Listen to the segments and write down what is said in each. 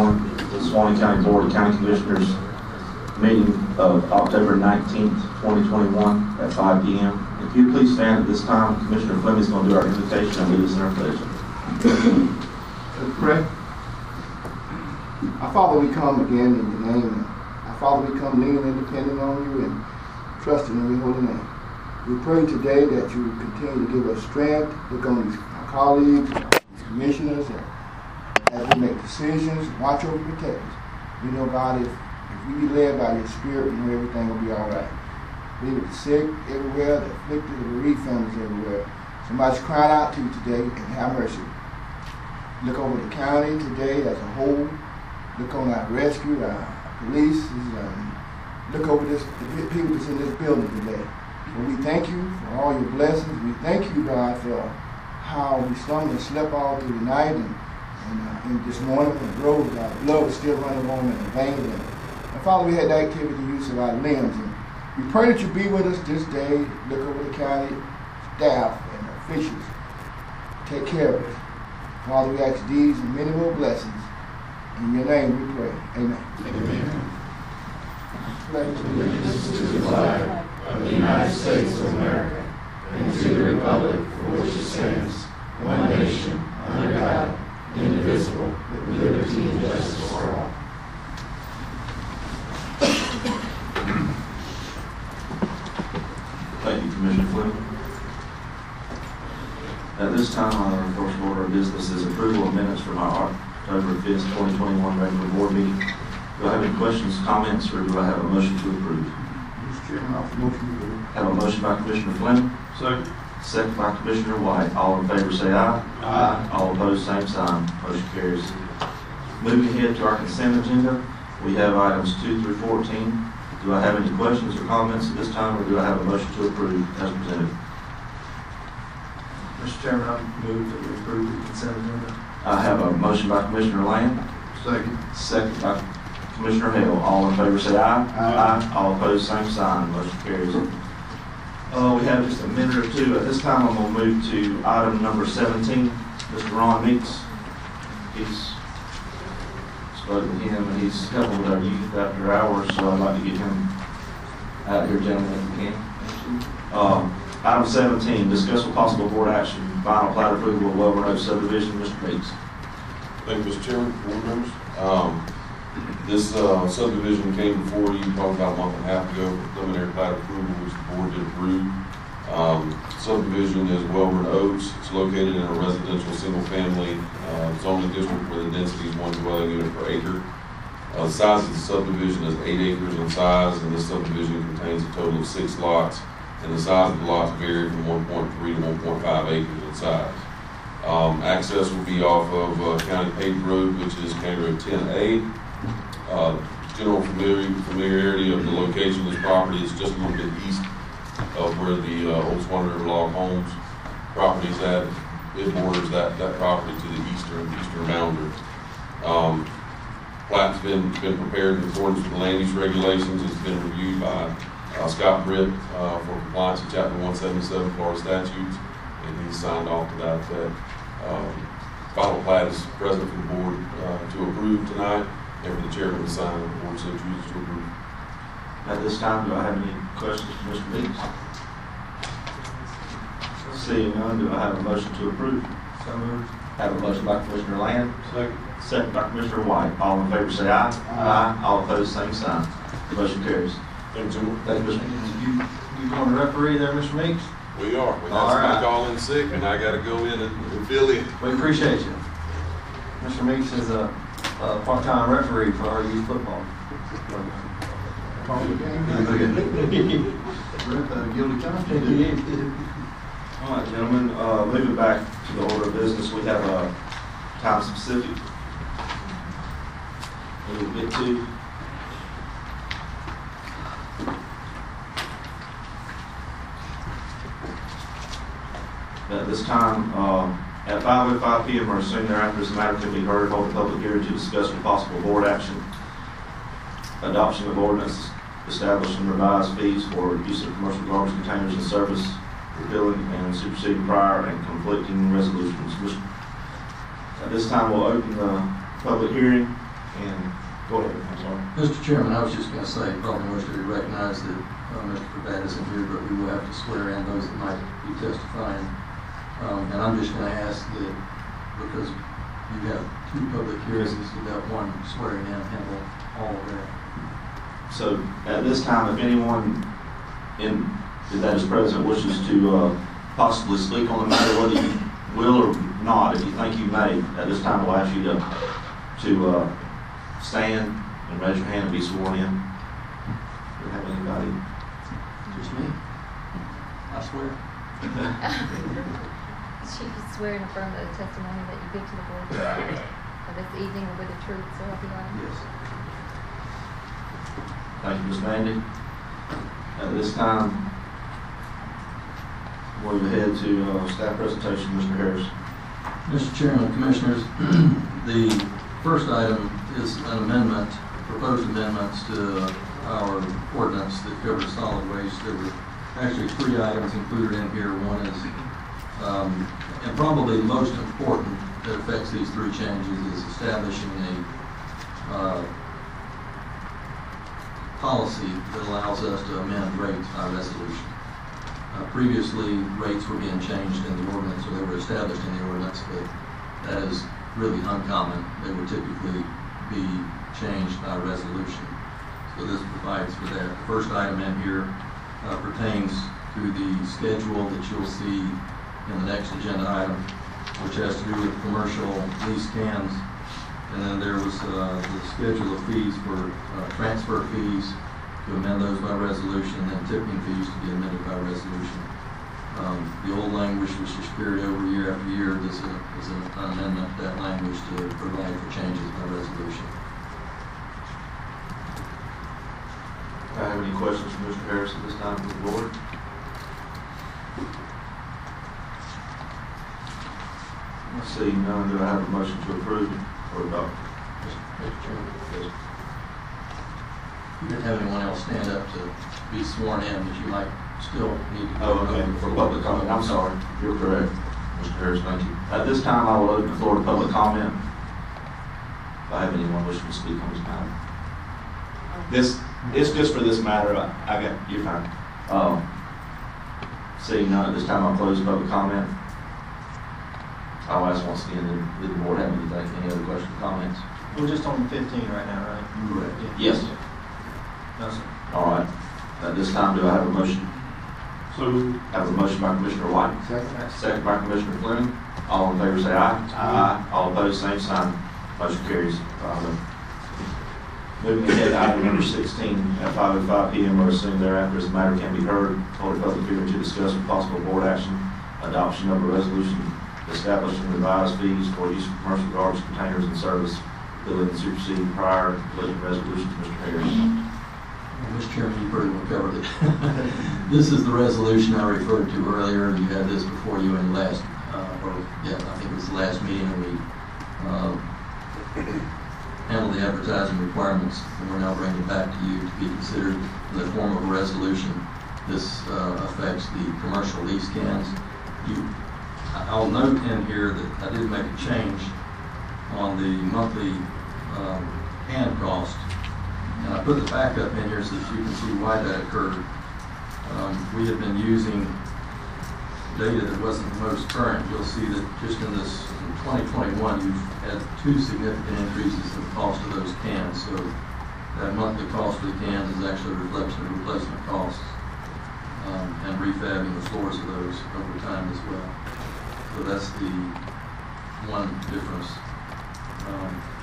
The Suwannee County Board of County Commissioners meeting of October 19th, 2021 at 5 p.m. If you please stand at this time, Commissioner Fleming is going to do our invitation and lead us in our pledge. Let's pray. Our Father, we come again in your name. Our Father, we come leaning and depending on you and trusting in your holy name. We pray today that you continue to give us strength, look on these colleagues, these commissioners, and as we make decisions, watch over and protect us. We know, God, if we be led by your Spirit, we know everything will be all right. Be with the sick everywhere, the afflicted, the bereaved families everywhere. Somebody's crying out to you today, and have mercy. Look over the county today as a whole. Look on our rescue, our police. Look over the people that's in this building today. But we thank you for all your blessings. We thank you, God, for how we slumbered and slept all through the night. And this morning when it rose, our blood was still running warm in the veins. And Father, we had the activity and use of our limbs. And we pray that you be with us this day. Look over the county staff and officials. Take care of us. Father, we ask these and many more blessings. In your name we pray. Amen. Amen. Pledge allegiance to the flag of the United States of America and to the republic for which it stands, one nation, under God, indivisible, with liberty and justice for all. Thank you, Commissioner Fleming. At this time, our first order of business is approval of minutes from our October 5th, 2021 regular board meeting. Do I have any questions, comments, or do I have a motion to approve? Mr. Chairman, I'll motion to approve. Have a motion by Commissioner Fleming. Second. Second by Commissioner White. All in favor say aye. Aye. All opposed, same sign. Motion carries. Moving ahead to our consent agenda, we have items 2 through 14. Do I have any questions or comments at this time, or do I have a motion to approve as presented? Mr. Chairman, I move that we approve the consent agenda. I have a motion by Commissioner Lamb. Second. Second by Commissioner Hale. All in favor say aye. Aye. All opposed, same sign. Motion carries. We have just a minute or two. At this time, I'm going to move to item number 17. Mr. Ron Meeks. He's spoken to him, and he's helping with our youth after hours, so I'd like to get him out here, gentlemen, if we can. Item 17, discuss with possible board action, final plat approval of Welborn Oaks subdivision. Mr. Meeks. Thank you, Mr. Chairman, board members. This subdivision came before you probably about a month and a half ago for preliminary plat approval, which the board did approve. Subdivision is Welborn Oaks. It's located in a residential single-family zoning district where the density is 1 dwelling unit per acre. The size of the subdivision is 8 acres in size, and this subdivision contains a total of 6 lots. And the size of the lots vary from 1.3 to 1.5 acres in size. Access will be off of County Paved Road, which is County Road 10A. General familiarity of the location of this property is just a little bit east of where the old Suwannee River Log Homes property is at. It borders that property to the eastern boundary. Plat's been prepared in accordance with the land use regulations. It's been reviewed by Scott Britt for compliance with Chapter 177 Florida statutes, and he's signed off to that. Final plat is present for the board to approve tonight, and for the chairman to sign if the board so chooses to approve. At this time, do I have any questions for Mr. Meeks? Seeing none, do I have a motion to approve? So moved. Have a motion by Commissioner Lamb. Second. Second by Commissioner White. All in favor say aye. Aye. All opposed, same sign. Motion carries. Thank you, gentlemen. Thank you, Mr. You going to referee there, Mr. Meeks? We are. We had All somebody right. call in sick, and I got to go in and fill in. We appreciate you. Mr. Meeks is a part-time referee for our youth football. Call the game. Guilty conscience. All right, gentlemen, moving back to the order of business, we have a time specific we will get to. At this time, at 5:05 p.m. or soon thereafter, this matter can be heard, hold a public hearing to discuss with possible board action, adoption of ordinance establishing revised fees for use of commercial garbage containers and service, repealing and superseding prior and conflicting resolutions. At this time, we'll open the public hearing. And, go ahead, I'm sorry. Mr. Chairman, I was just going to say, probably most of you recognize that Mr. Prabat isn't here, but we will have to swear in those that might be testifying. And I'm just going to ask that, because you have 2 public hearings, that one swearing in handle all of that. So at this time, if anyone that is present wishes to possibly speak on the matter, whether you will or not, if you think you may, at this time we'll ask you to stand and raise your hand and be sworn in. Do we have anybody? Just me. I swear. She can swear and affirm that the testimony that you give to the board of this evening will be the truth, so help you God. Yes. Thank you, Ms. Mandy. At this time, we'll move ahead to staff presentation. Mr. Harris. Mr. Chairman, Commissioners, the first item is an amendment, proposed amendments to our ordinance that covers solid waste. There were actually 3 items included in here. One is, and probably most important that affects these 3 changes, is establishing a policy that allows us to amend rates by resolution. Previously, rates were being changed in the ordinance, or they were established in the ordinance, but that is really uncommon. They would typically be changed by resolution. So this provides for that. The first item in here pertains to the schedule that you'll see in the next agenda item, which has to do with commercial lease cans. And then there was the schedule of fees for transfer fees, to amend those by resolution, and then tipping fees to be amended by resolution. The old language was just carried over year after year. This is an amendment to that language to provide for changes by resolution. Do I have any questions for Mr. Harris at this time from the board? Seeing none, do I have a motion to approve or adopt? Mr. Chairman, Yes. you didn't have anyone else stand up to be sworn in, but you might still need to. Oh, okay, for public comment, I'm sorry, you're correct, Mr. Harris, thank you. At this time, I will open the floor to public comment. If I have anyone wishing to speak on this matter. It's just for this matter, you're fine. Seeing none, at this time I'll close public comment. I'll ask once again, did the board have anything, any other questions, comments? We're just on 15 right now, right? Correct. Yes. No, sir. All right, at this time, do I have a motion? So, Have a motion by Commissioner White, Second. second by Commissioner Fleming. All in favor say aye. Aye. All opposed, same sign. Motion carries. Moving ahead to item number 16, at 5:05 p.m. or as soon thereafter as the matter can be heard, hold a public hearing to discuss with possible board action, adoption of a resolution establishing revised fees for use of commercial garbage containers and service, billing and superseding prior billing resolutions. Mr. Harris. Mr. Chairman, you pretty well covered it. This is the resolution I referred to earlier. You had this before you in the last, I think it was the last meeting, and we handled the advertising requirements, and we're now bringing it back to you to be considered in the form of a resolution. This affects the commercial lease cans. I'll note in here that I did make a change on the monthly can cost. And I put the backup in here so that you can see why that occurred. We have been using data that wasn't the most current. You'll see that just in 2021, you've had 2 significant increases in the cost of those cans. So that monthly cost for the cans is actually a reflection of replacement costs and refabbing the floors of those over time as well. So that's the one difference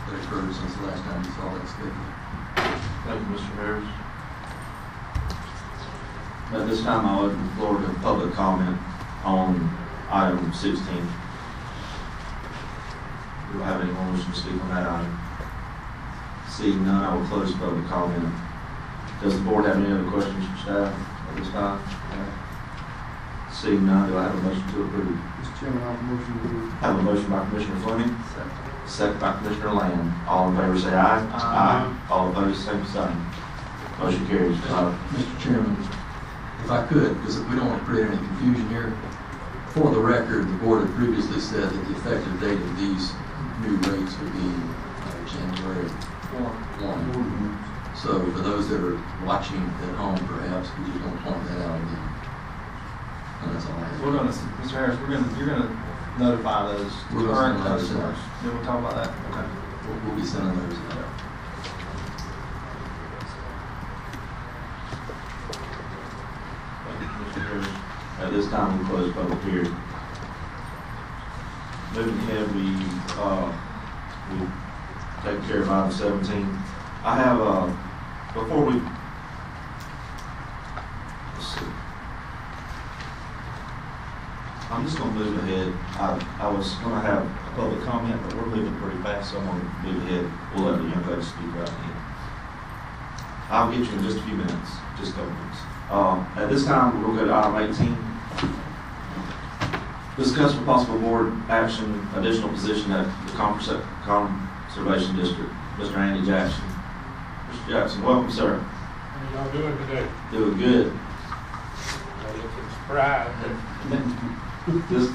that occurred since the last time you saw that schedule. Thank you, Mr. Harris. At this time, I'll open the floor to public comment on item 16. Do I have anyone wishing to speak on that item? Seeing none, I will close public comment. Does the board have any other questions for staff at this time? Seeing none, do I have a motion to approve? Mr. Chairman, I have a motion to approve. Have a motion by Commissioner Fleming. Second by Commissioner Lamb. All in favor say aye. Aye. All opposed, same sign. Motion carries. Mr. Chairman, if I could, because we don't want to create any confusion here, for the record, the board had previously said that the effective date of these new rates would be January One. So for those that are watching at home, perhaps, could you don't point that out again? And that's all I have. We're gonna, Mr. Harris, you're gonna notify those We're gonna current send those customers. out. Then we'll talk about that. Okay. We'll be sending those out. At this time, we close public hearing. Moving ahead, we take care of item 17. I have, before we, let's see. I'm just gonna move ahead. I was gonna have a public comment, but we're moving pretty fast, so I'm gonna move ahead. We'll let the young lady speak right now. I'll get you in just a few minutes, just a couple minutes. At this time, we'll go to item 18. Discuss for possible board action, additional position at the Conservation District. Mr. Andy Jackson. Mr. Jackson, welcome, sir. How y'all doing today? Doing good. I'm looking surprised. Just,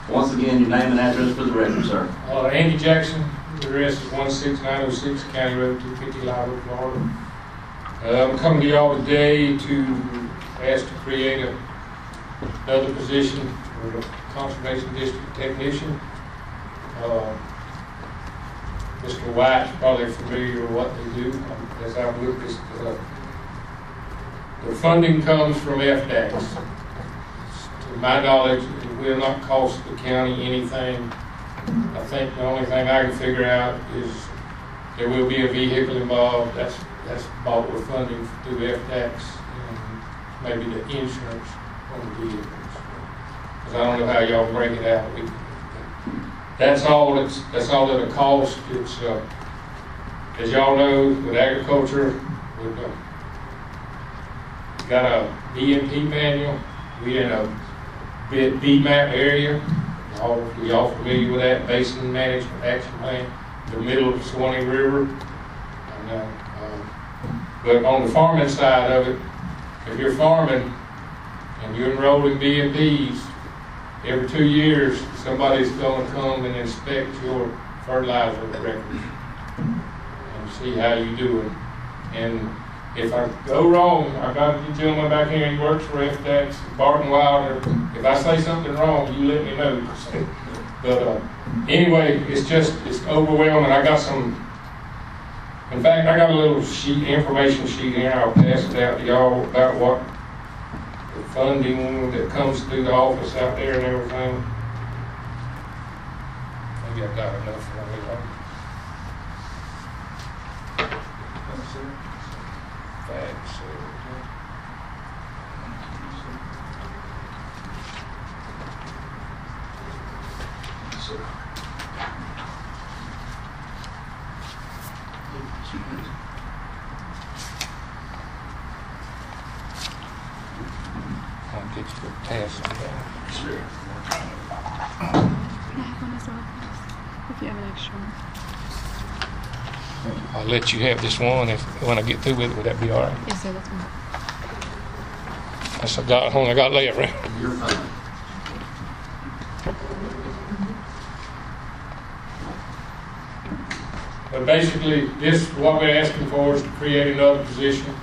once again, your name and address for the record, sir. Andy Jackson, the address is 16906 County Road 250, Live, Florida. I'm coming to y'all today to ask to create another position for the Conservation District Technician. Mr. White's probably familiar with what they do. As I've looked this up, the funding comes from FDAX. To my knowledge, it will not cost the county anything. I think the only thing I can figure out is there will be a vehicle involved. That's bought with funding through FDAX, and maybe the insurance on the vehicles. Because I don't know how y'all break it out. That's all it'll cost. It's as y'all know, with agriculture, we've got a BMP manual. We're in a BMAP area. Y'all familiar with that? Basin Management Action Plan, the middle of the Suwannee River. And, but on the farming side of it, if you're farming and you're enrolled in BMPs, every 2 years somebody's going to come and inspect your fertilizer records and see how you're doing. And if I go wrong, I've got a gentleman back here, he works for FDAX, Barton Wilder. If I say something wrong, you let me know. But anyway, it's overwhelming. I got in fact, I got a little information sheet here. I'll pass it out to y'all about what the funding that comes through the office out there and everything. Maybe I've got enough for me. Thanks. I'll get you to pass on that. Sure. One as well, please, if you have an extra one. I'll let you have this one when I get through with it. Would that be all right? Yes, sir, that's fine. That's all I got left, right? You're fine. But basically, what we're asking for is to create another position.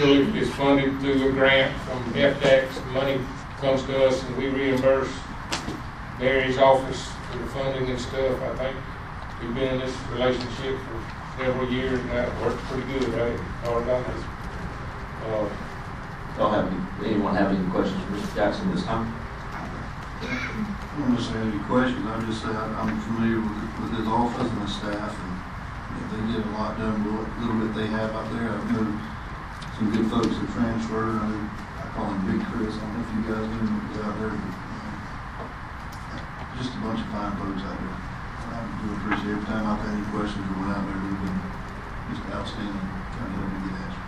It's funded through a grant from FDAX. The money comes to us and we reimburse Mary's office for the funding and stuff. I think we've been in this relationship for several years now. It works pretty good, right? Anyone have any questions for Mr. Jackson this time? I don't necessarily have any questions. I just say I'm familiar with his office and his staff, and they get a lot done with what little bit they have out there. I've known some good folks that transfer. I call him Big Chris. I don't know if you guys know him out there, but just a bunch of fine folks out there. I do appreciate every time I've had any questions or went out there, they've been just outstanding, trying to help me get answers.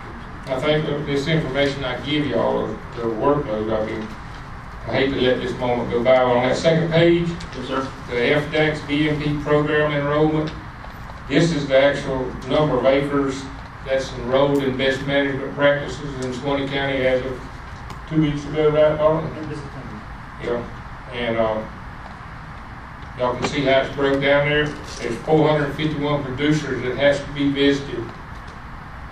I think that this information I give y'all, the workload, I hate to let this moment go by. On that second page, Yes, sir. the FDAX BMP program enrollment, this is the actual number of acres that's enrolled in best management practices in Suwannee County as of 2 weeks ago, right, Darwin? Yeah. And Y'all can see how it's broke down there. There's 451 producers that has to be visited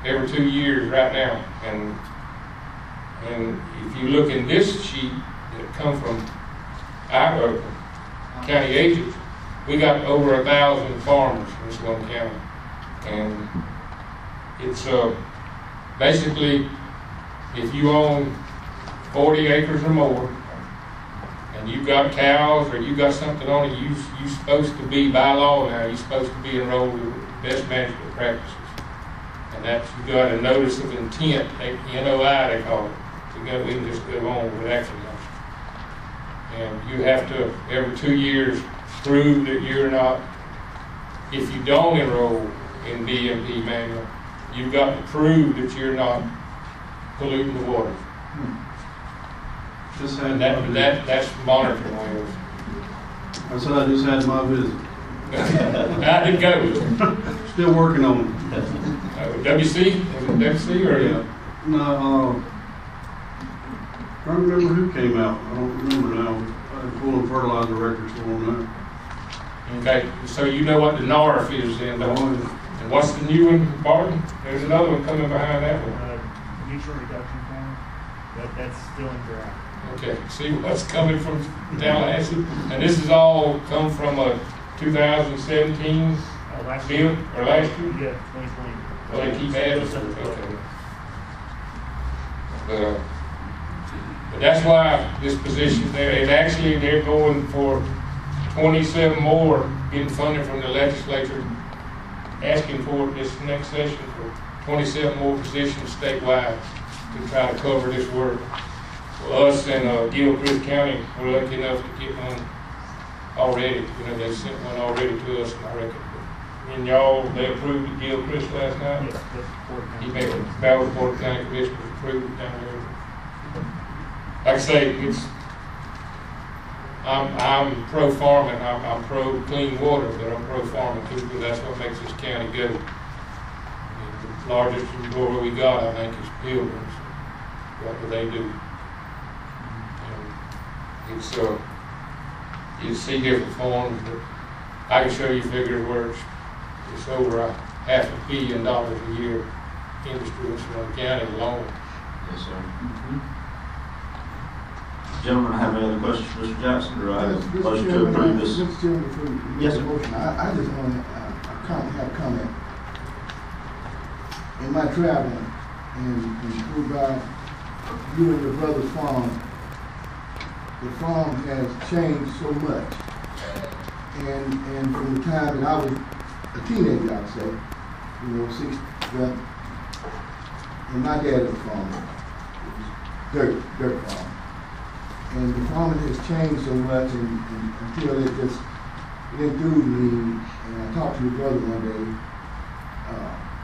every 2 years right now. And if you look in this sheet that come from our county agents, we got over 1,000 farmers in this one county. And it's basically, if you own 40 acres or more, and you've got cows or you got something on it, you're supposed to be, by law now, you're supposed to be enrolled in best management practices. And that's, you got a notice of intent, NOI they call it. So we can just go on with action now. And you have to, every 2 years, prove that you're not, if you don't enroll in BMP manual, you've got to prove that you're not polluting the water. Just And had that's monitoring wells. I said I just had my visit. How did it go? Still working on it. WC? Was it WC or? Yeah. No, I don't remember who came out. I don't remember now. I had pulling fertilizer records for them now. Okay, so you know what the NARF is then, don't you? And what's the new one, Barton? There's another one coming behind that one. Nutrient reduction plan, that's still in draft. Okay, see what's coming from Tallahassee? And this is all come from a 2017 Last bill, or last year? Yeah, 2020. Well, they keep adding to it, okay. But that's why this position there, and actually they're going for 27 more, getting funding from the legislature, asking for it this next session for 27 more positions statewide to try to cover this work. Well, us and Gilchrist County, we're lucky enough to get one already. You know, they sent one already to us, and I reckon. And y'all, they approved it, Gilchrist last night? Yes, that's important. He made a Ballard County Commissioners approved it down there. Like I say, it's, I'm pro farming, I'm pro clean water, but I'm pro farming too, because that's what makes this county go. And the largest employer we got, I think, is Pilgrims. What do they do? And it's you see different forms, but I can show you figures where it's over $500 million a year industry in Suwannee County alone. Yes, sir. Gentlemen, have any other questions for Mr. Jackson, or I have a Mr. motion to Chairman, approve this? Mr. Chairman, before you make Yes, the sir. motion, I just want to have a comment. In my traveling and through by you and your brother's farm, the farm has changed so much. And from the time that I was a teenager, I'd say, you know, and my dad was a farmer. It was dirt farm. And the farming has changed so much until it just enthused me. And I talked to your brother one day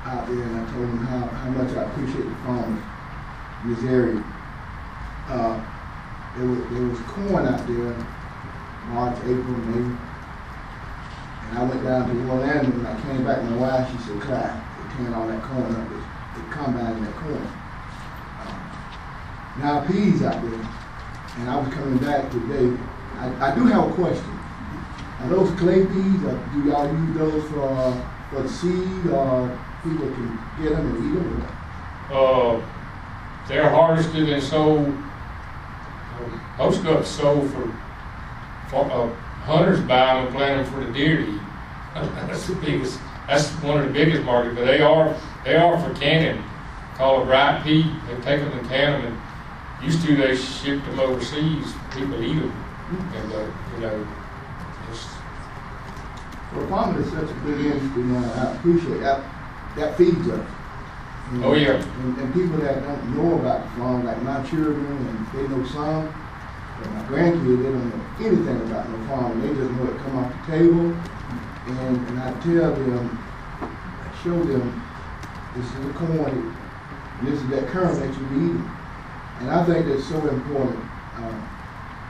out there, and I told him how much I appreciate the farmers in this area. There was corn out there, March, April, May. And I went down to Orlando, and I came back, my wife, she said, Clyde, they tearing all that corn up, they combining that corn. Now peas out there, and I was coming back today. I do have a question. Are those clay peas, do y'all use those for the seed, or people can get them and eat them? They're harvested and sold, most of it's sold for hunters buy them and plant them for the deer to eat. That's one of the biggest markets, but they are for canning, called a bright pea. They take them and can them, and used to they shipped them overseas, people eat them. And, you know, it's, Well, farming is such a big industry now, I appreciate that feeds us. You know, oh yeah. And people that don't know about the farm, like my children, and they know some, but my grandkids, they don't know anything about no farming. They just know it come off the table, and I tell them, I show them, this is the corn, and this is that kernel that you be eating. And I think that's so important.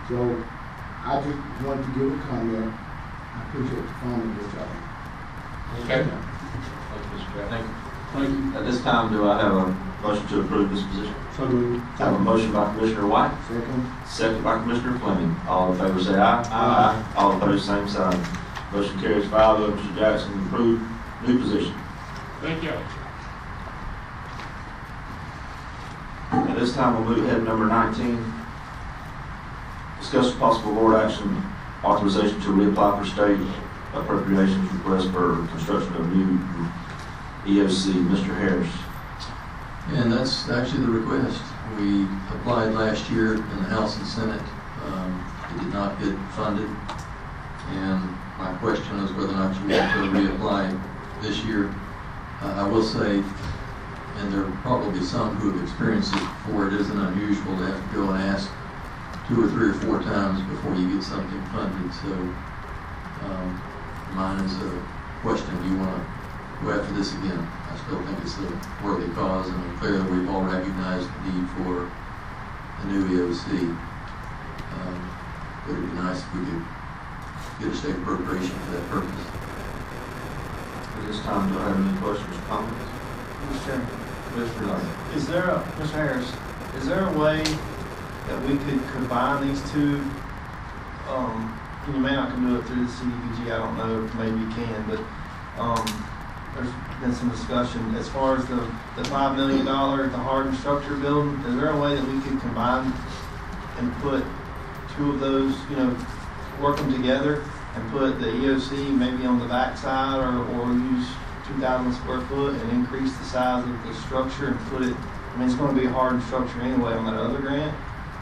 So I just wanted to give a comment. I appreciate the farming that y'all do. Okay. Thank you, Mr. Jackson. Thank you. At this time, do I have a motion to approve this position? So moved. I have a motion by Commissioner White, Second. second by Commissioner Fleming. All in favor say aye. Aye. All opposed, same sign. Motion carries 5-0. Mr. Jackson, approved, new position. Thank you. At this time, we'll move ahead to number 19. Discuss possible board action, authorization to reapply for state appropriations request for construction of new EOC. Mr. Harris. And that's actually the request. We applied last year in the House and Senate. It did not get funded. And my question is whether or not you want to reapply this year. I will say, and there are probably some who have experienced it before, it isn't unusual to have to go and ask 2 or 3 or 4 times before you get something funded. So mine is a question. Do you want to go after this again? I still think it's a worthy cause, and I'm clear that we've all recognized the need for a new EOC. But it'd be nice if we could get a state appropriation for that purpose. At this time, do I have any questions or comments? Mr. Chairman, Mr. Lane. is there a, Mr. Harris, is there a way that we could combine these two? You may not can do it through the CDBG, I don't know, maybe you can, but there's been some discussion as far as the $5 million, the hardened structure building. Is there a way that we could combine and put 2 of those, work them together and put the EOC maybe on the back side, or use 2,000 square foot and increase the size of the structure and put it, it's going to be a hardened structure anyway on that other grant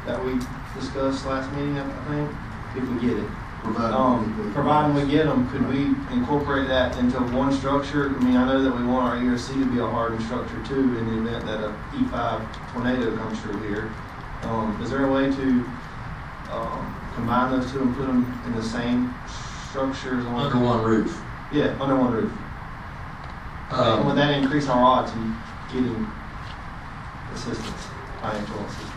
that we discussed last meeting, I think, if we get it. Providing we get them, could we incorporate that into one structure? I know that we want our EOC to be a hardened structure too in the event that a E5 tornado comes through here. Is there a way to combine those 2 and put them in the same structure as Under one roof. Yeah, under one roof. And would that increase our odds in getting assistance, financial assistance?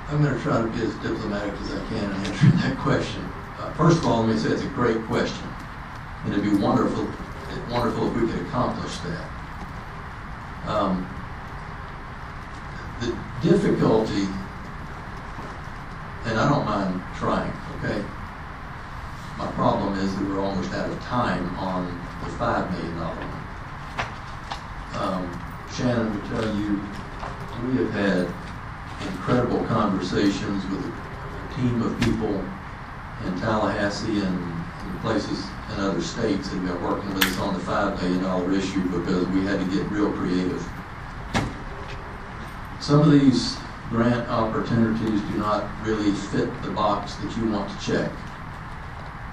I'm going to try to be as diplomatic as I can in answering that question. First of all, let me say it's a great question, and it'd be wonderful if we could accomplish that. The difficulty, and I don't mind trying, okay? My problem is that we're almost out of time on the $5 million one. Shannon will tell you, we have had incredible conversations with a team of people in Tallahassee and places in other states that have been working with us on the $5 million issue because we had to get real creative. Some of these grant opportunities do not really fit the box that you want to check.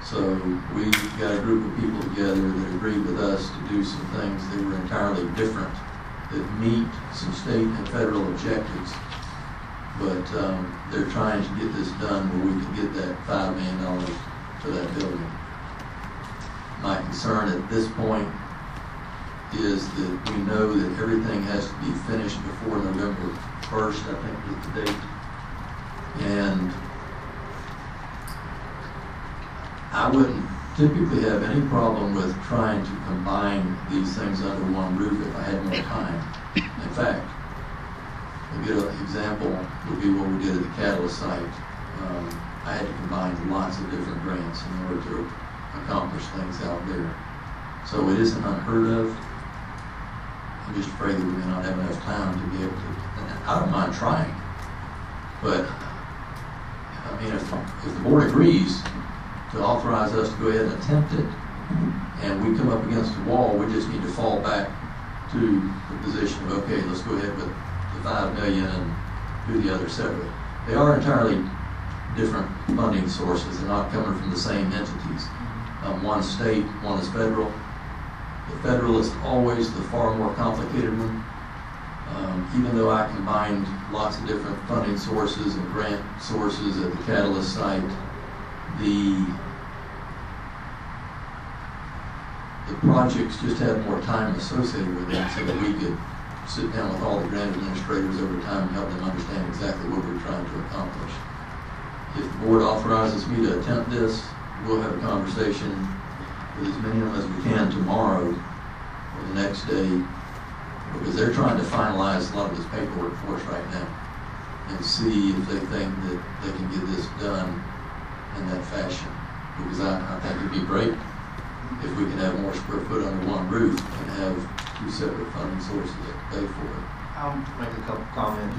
So we got a group of people together that agreed with us to do some things that were entirely different, that meet some state and federal objectives. But they're trying to get this done where we can get that $5 million for that building. My concern at this point is that we know that everything has to be finished before November 1st, I think is the date. And I wouldn't typically have any problem with trying to combine these things under one roof if I had more time. In fact, a good example would be what we did at the Catalyst site. I had to combine lots of different grants in order to accomplish things out there. So it isn't unheard of. I'm just afraid that we may not have enough time to be able to. And I don't mind trying, but if the board agrees to authorize us to go ahead and attempt it, and we come up against the wall, we just need to fall back to the position of, okay, let's go ahead with the $5 million and do the other separate. They are entirely different funding sources. They're not coming from the same entities. One state, one is federal. The federal is always the far more complicated one. Even though I combined lots of different funding sources and grant sources at the Catalyst site, the projects just had more time associated with them so that we could sit down with all the grant administrators over time and help them understand exactly what we're trying to accomplish. If the board authorizes me to attempt this, we'll have a conversation with as many of them as we can tomorrow or the next day, because they're trying to finalize a lot of this paperwork for us right now and see if they think that they can get this done in that fashion. Because I think it'd be great if we could have more square foot under one roof and have two separate funding sources to pay for it. I'll make a couple comments.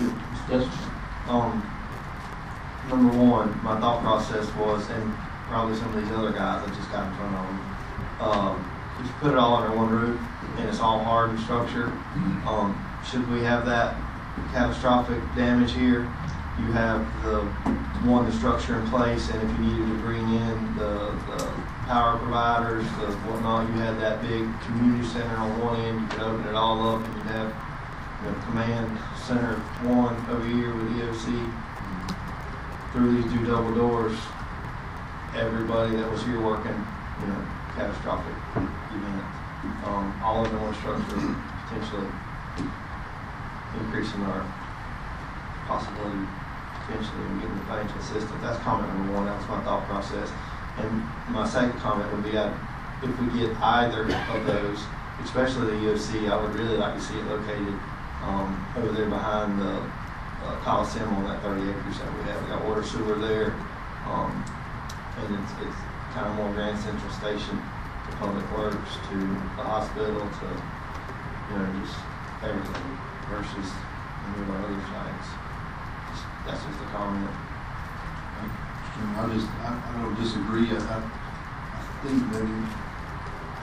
Number one, my thought process was, and probably some of these other guys that just got in front of them, just put it all under one roof, and it's all hardened structure. Should we have that catastrophic damage here, you have the structure in place, and if you needed to bring in the power providers, the whatnot, you had that big community center on one end, you could open it all up, and you'd have command center one over here with EOC. Through these two double doors, everybody that was here working, catastrophic event. All under one structure, potentially increasing our possibility, potentially, of getting the financial assistance. That's comment number one. That's my thought process. And my second comment would be, if we get either of those, especially the EOC, I would really like to see it located over there behind the Coliseum on that 30 acres that we have. We got water, sewer there, and it's kind of more Grand Central Station to Public Works, to the hospital, to just everything, versus any of our other sites. That's just a comment. I don't disagree. I think maybe,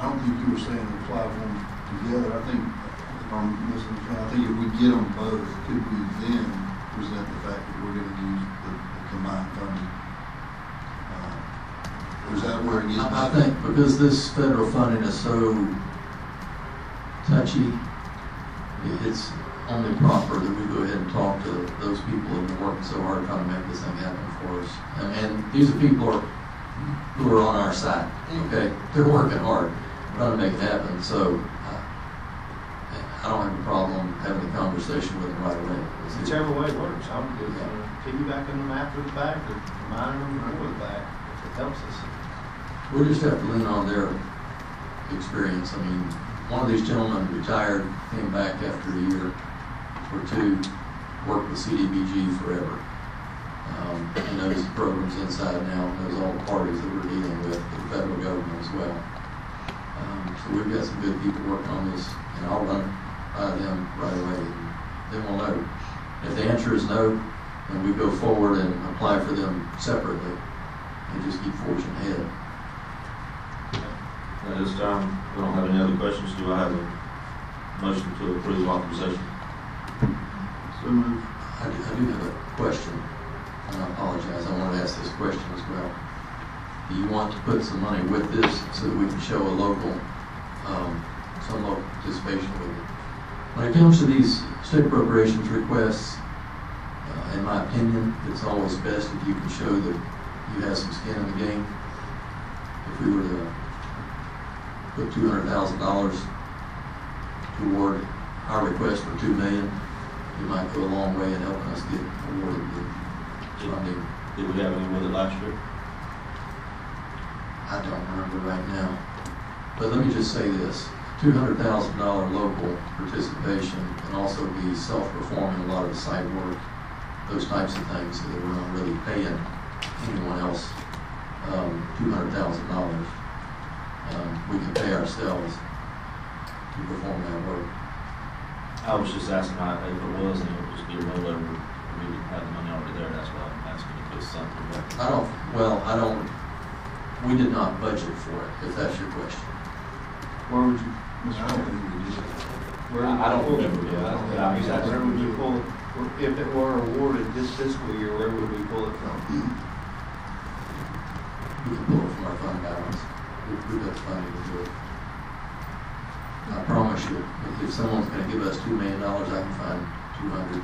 I don't think you were saying the platform together. I think, if I'm listening, I think if we get them both, could we then present the fact that we're going to use the combined funding? Or is that where it gets? I think because this federal funding is so touchy, it's only proper that we go ahead and talk to those people who have been working so hard trying to make this thing happen for us. And these are people who are on our side, okay? They're working hard, trying to make it happen. So I don't have a problem having a conversation with them right away. Whichever way works, I'm good. Piggybacking them after the fact, or reminding them before the fact, if it helps us. We'll just have to lean on their experience. I mean, one of these gentlemen retired, came back after a year or two, worked with CDBG forever. He knows the programs inside and out, knows all the parties that we're dealing with, the federal government as well. So we've got some good people working on this, and I'll run it by them right away, and then we'll know. If the answer is no, then we go forward and apply for them separately and just keep forging ahead. At this time, we don't have any other questions. Do I have a motion to approve authorization? So moved. I do have a question, and I apologize. I want to ask this question as well. Do you want to put some money with this so that we can show a local, some local participation with it? When it comes to these state appropriations requests, in my opinion, it's always best if you can show that you have some skin in the game. If we were to put $200,000 toward our request for $2 million, it might go a long way in helping us get awarded the funding. Did we have any with it last year? I don't remember right now. But let me just say this. $200,000 local participation can also be self-performing a lot of the site work, those types of things, so that we're not really paying anyone else $200,000. We can pay ourselves to perform that work. I was just asking if it was, and it would just be a rollover. We didn't have the money already there. That's why I'm asking if it's something. We did not budget for it, if that's your question. Where would you, Mr. I don't remember. Where would you pull it, if it were awarded this fiscal year, where would we pull it from? We can pull it from our fund balance. We've got the funding to do it. I promise you, if someone's going to give us $2 million, I can find 200.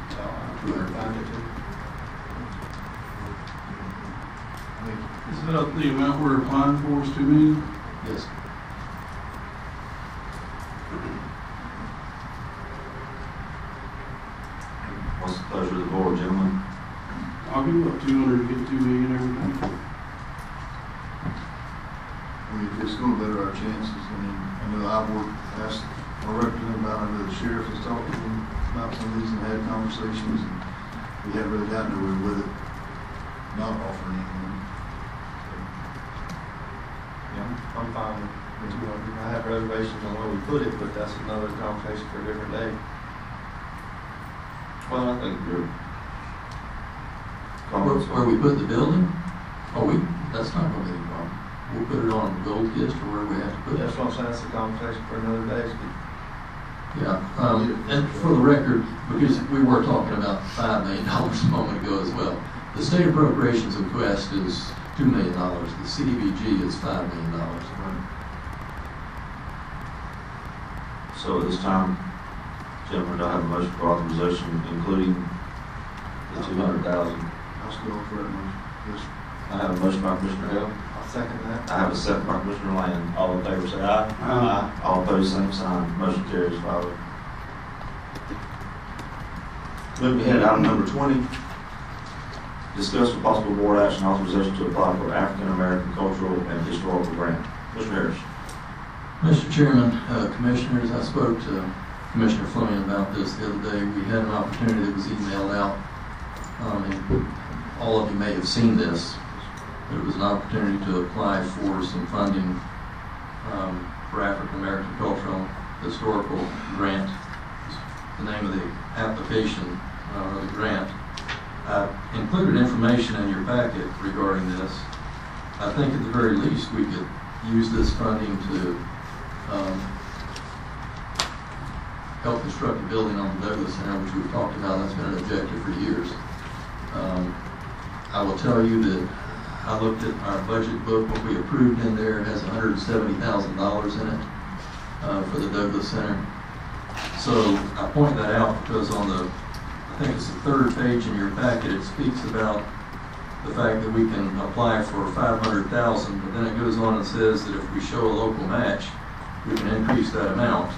Is that the amount we're applying for is $2 million? Yes. What's the pleasure of the board, gentlemen? I'll give up 200 to get $2 million every time. I mean, it's gonna better our chances. I mean, I know asked our representative about it, I know the sheriff has talked to them about some of these and had conversations, and we haven't really gotten nowhere with it, not offering anything. Yeah, I'm fine with 200. I have reservations on where we put it, but that's another conversation for a different day. Well, I think your Where, comments. where we put the building? Oh, that's not gonna be a problem. We'll put it on Gold Kist or where we have to put it. That's what I'm saying, that's a conversation for another day. Yeah, and for the record, because we were talking about $5 million a moment ago as well. The state appropriations request is $2 million. The CDBG is $5 million. So at this time, gentlemen, do I have a motion for authorization, including the 200,000? I'll still offer that motion. Yes. I have a motion by Commissioner Hale. I'll second that. I have a second by Commissioner Land. All in favor say aye. Aye. All opposed, same sign. Motion carries 5-0. Moving ahead, item number 20. Discuss with possible board action authorization to apply for African American Cultural and Historical Grant. Mr. Harris. Mr. Chairman, Commissioners, I spoke to Commissioner Fleming about this the other day. We had an opportunity that was emailed out, and all of you may have seen this. But it was an opportunity to apply for some funding for African American Cultural Historical Grant. The name of the application or the grant. I included information in your packet regarding this. I think at the very least we could use this funding to help construct a building on the Douglas Center, which we've talked about. That's been an objective for years. I will tell you that I looked at our budget book. What we approved in there has $170,000 in it for the Douglas Center. So I point that out because on the, I think it's the third page in your packet, it speaks about the fact that we can apply for $500,000, but then it goes on and says that if we show a local match, we can increase that amount.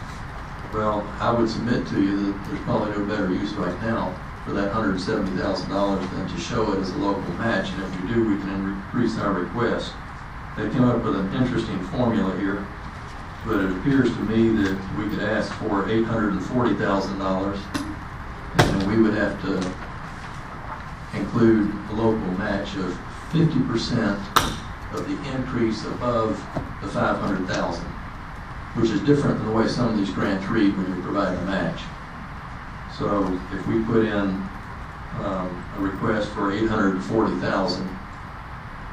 Well, I would submit to you that there's probably no better use right now for that $170,000 than to show it as a local match, and if we do, we can increase our request. They came up with an interesting formula here, but it appears to me that we could ask for $840,000, and we would have to include a local match of 50% of the increase above the $500,000, which is different than the way some of these grants read when you provide a match. So if we put in a request for $840,000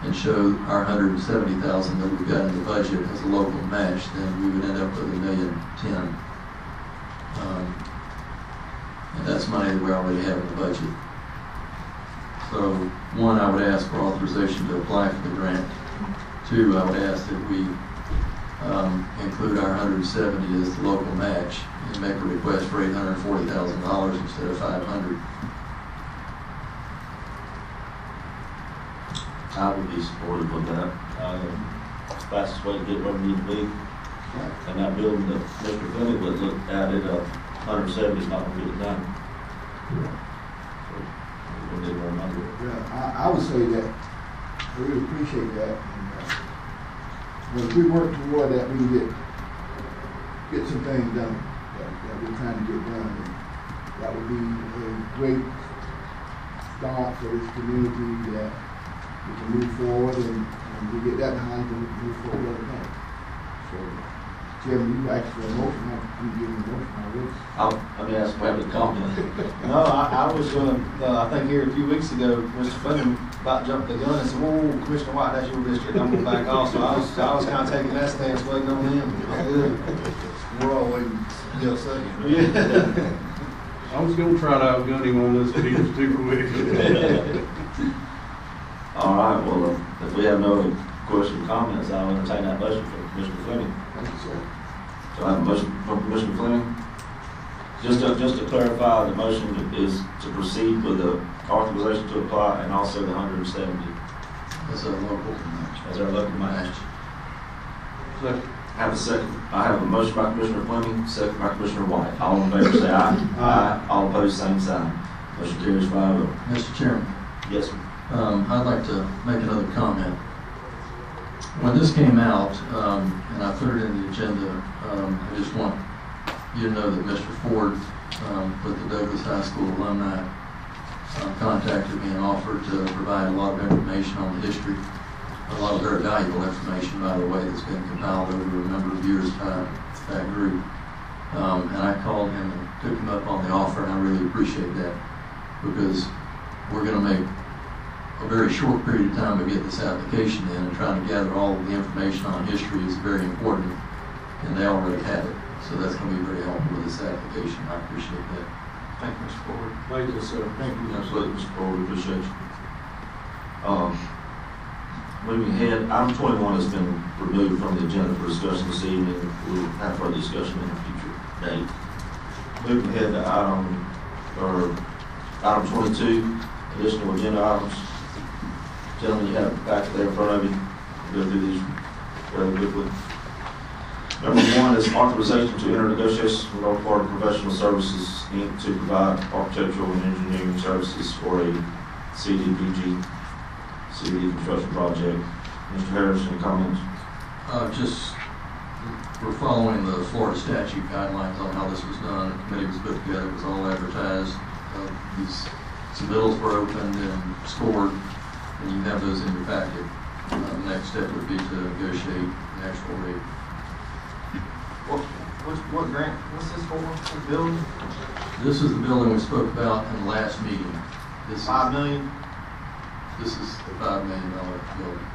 and show our $170,000 that we've got in the budget as a local match, then we would end up with $1,010,000. And that's money that we already have in the budget. So, one, I would ask for authorization to apply for the grant. Two, I would ask that we include our 170 as the local match and make a request for $840,000 instead of $500,000. I would be supportive of that. It's the fastest way to get where we need to be. And that building that Mr. Fleming would look at it, 170 is not going to get it done. So, we'll need more money. Yeah, I would say that, I really appreciate that. And if we work toward that, we can get some things done that we're trying to get done. And that would be a great start for this community that we can move forward, and we get that behind us, we can move forward other things. So, Chairman, you asked for a motion, I'm giving a motion already. Let me ask, have a comment. No, I was gonna, I think here a few weeks ago, Mr. Fleming about jumped the gun and said, whoa, Commissioner White, that's your district, I'm gonna back off. So I was kind of taking that stance, waiting on him. We're all waiting to get a second. Yeah. I was gonna try to outgun him on this, but he was too quick. All right, well, if we have no other questions or comments, I'll entertain that motion from Commissioner Fleming. Thank you, sir. So I have a motion from Commissioner Fleming. Just to clarify, the motion is to proceed with the authorization to apply and also the 170 As a local match. as our local match. Second. I have a second. I have a motion by Commissioner Fleming, second by Commissioner White. All in favor say aye. Aye. All opposed, same sign. Motion carries 5-0. Mr. Chairman, Yes, sir. I'd like to make another comment. When this came out, and I put it in the agenda, I just want you to know that Mr. Ford, with the Douglas High School alumni, contacted me and offered to provide a lot of information on the history, a lot of very valuable information, by the way, that's been compiled over a number of years by that group. And I called him and took him up on the offer, and I really appreciate that, because we're going to make a very short period of time to get this application in, and trying to gather all of the information on history is very important, and they already have it. So that's going to be very helpful with this application. I appreciate that. Thank you, Mr. Ford. Thank you, sir. Thank you, absolutely, Mr. Ford, we appreciate you. Moving ahead, item 21 has been removed from the agenda for discussion this evening. We'll have further discussion in a future date. Moving ahead to item 22, additional agenda items. Gentlemen, you have it back there in front of you. We'll go through these fairly quickly. Number 1 is authorization to enter negotiations with all party professional services, Inc. to provide architectural and engineering services for a CDBG construction project. Mr. Harris, any comments? We're following the Florida statute guidelines on how this was done. The committee was put together, it was all advertised. These submittals were opened and scored, and you have those in your packet. The next step would be to negotiate the actual rate. What grant, what's this for, what building? This is the building we spoke about in the last meeting. This is, $5 million? this is the $5 million building.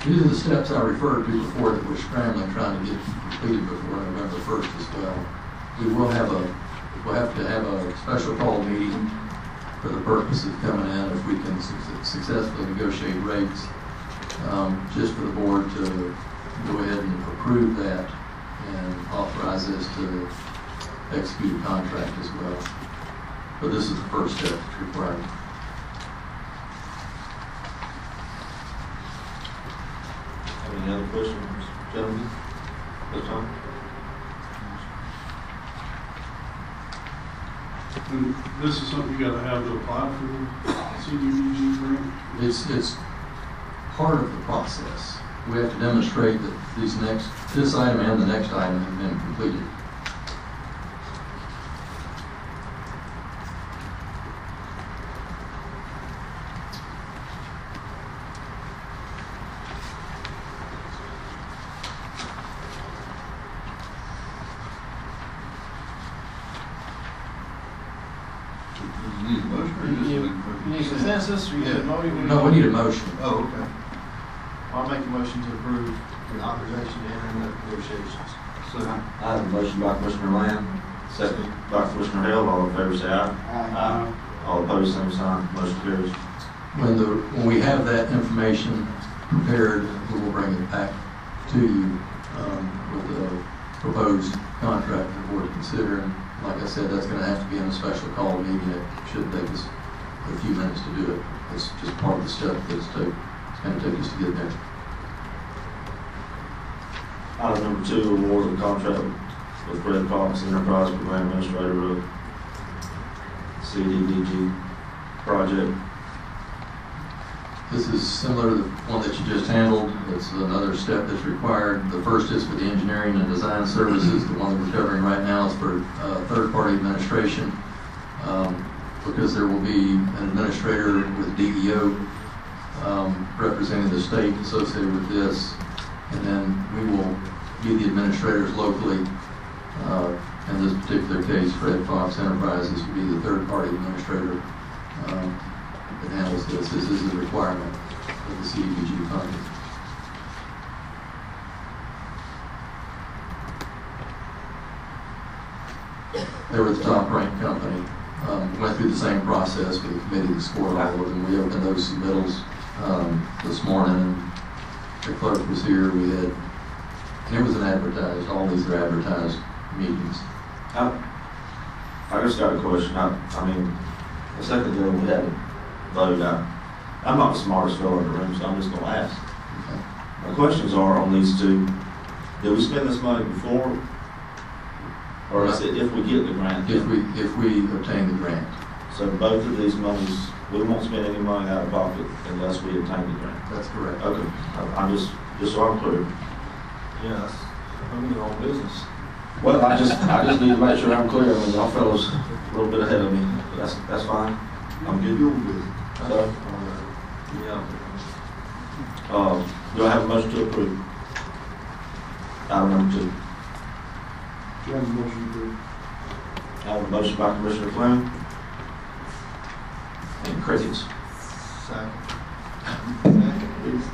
These are the steps I referred to before that we're scrambling, trying to get completed before November 1st as well. We'll have to have a special call meeting for the purpose of coming in if we can successfully negotiate rates, just for the board to go ahead and approve that and authorize us to execute a contract as well. But this is the first step that's required. Any other questions, gentlemen? This time? And this is something you gotta have to apply for, CDBG grant? It's part of the process. We have to demonstrate that this item and the next item have been completed. You need a motion or just? You need consensus, or you need a motion? No, we need a motion. Oh, okay. I'll make a motion to approve the authorization to enter into negotiations. So, I have a motion by Commissioner Lamb, second by Commissioner Hale. All in favor say aye. Aye. All opposed, same sign. Motion carries. When we have that information prepared, we will bring it back to you with a proposed contract for the board to consider. And like I said, that's going to have to be in a special call meeting. It shouldn't take us a few minutes to do it. It's just part of the step that's going to take us to get there. Item number 2, award of contract with Red Fox Enterprise for Grant Administrator of CDBG project. This is similar to the one that you just handled. It's another step that's required. The first is for the engineering and design services. The one that we're covering right now is for third-party administration, because there will be an administrator with DEO representing the state associated with this, and then we will be the administrators locally. In this particular case, Red Fox Enterprises will be the third-party administrator that handles this. This is a requirement of the CDBG funding. They were the top-ranked company. Went through the same process with the committee that scored all of them. We opened those submittals this morning, and the clerk was here. We had, and it was an advertised. All these are advertised meetings. I just got a question. I mean, a second ago we had a vote. I'm not the smartest fellow in the room, so I'm just going to ask. Okay. My questions are on these two. Did we spend this money before? Or is it if we get the grant? If we obtain the grant. So both of these monies we won't spend any money out of pocket unless we obtain the grant. That's correct. Okay, I'm just so I'm clear. Yes, I'm your own business. Well, I just need to make sure I'm clear. I mean, y'all fellows a little bit ahead of me. That's fine. I'm good. You're good. So, Yeah. do I have a motion to approve? Item number 2. You have a motion to I have a motion by Commissioner Fleming. And crickets. Second. Second, please.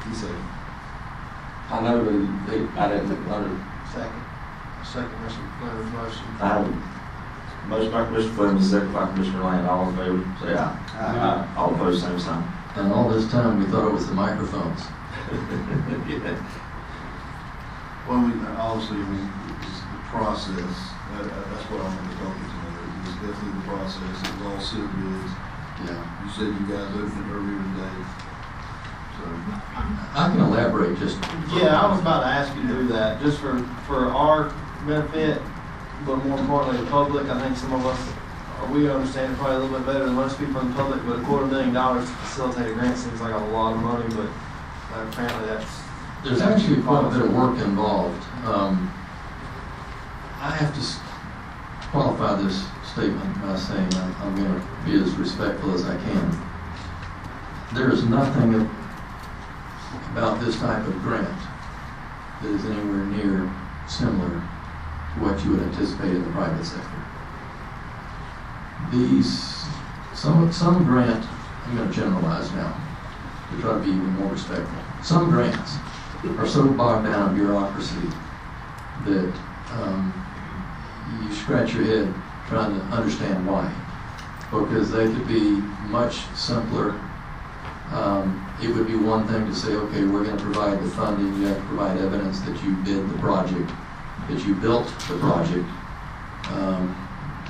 You say. I know I didn't, Second. Second, Mr. Fleming's motion. I have a motion by Commissioner Fleming, second by Commissioner Land. All in favor, say aye. Aye. All opposed, same sign. and all this time, we thought it was the microphones. Yeah. Well, obviously, it's the process, that's what I want to talk to you tonight. It's definitely the process, it was all sealed bids. Yeah. You said you guys opened it earlier today, so. I can elaborate just. Yeah, I was about to ask you to do that, just for our benefit, but more importantly, the public. I think some of us, we understand it probably a little bit better than most people in the public, but $250,000 to facilitate a grant seems like a lot of money, but apparently that's. There's actually quite a bit of work involved. I have to qualify this statement by saying I'm going to be as respectful as I can. There is nothing about this type of grant that is anywhere near similar to what you would anticipate in the private sector. Some grant, I'm going to generalize now to try to be even more respectful. Some grants are so bogged down in bureaucracy that you scratch your head trying to understand why. Because they could be much simpler. It would be one thing to say, okay, we're going to provide the funding, you have to provide evidence that you did the project, that you built the project,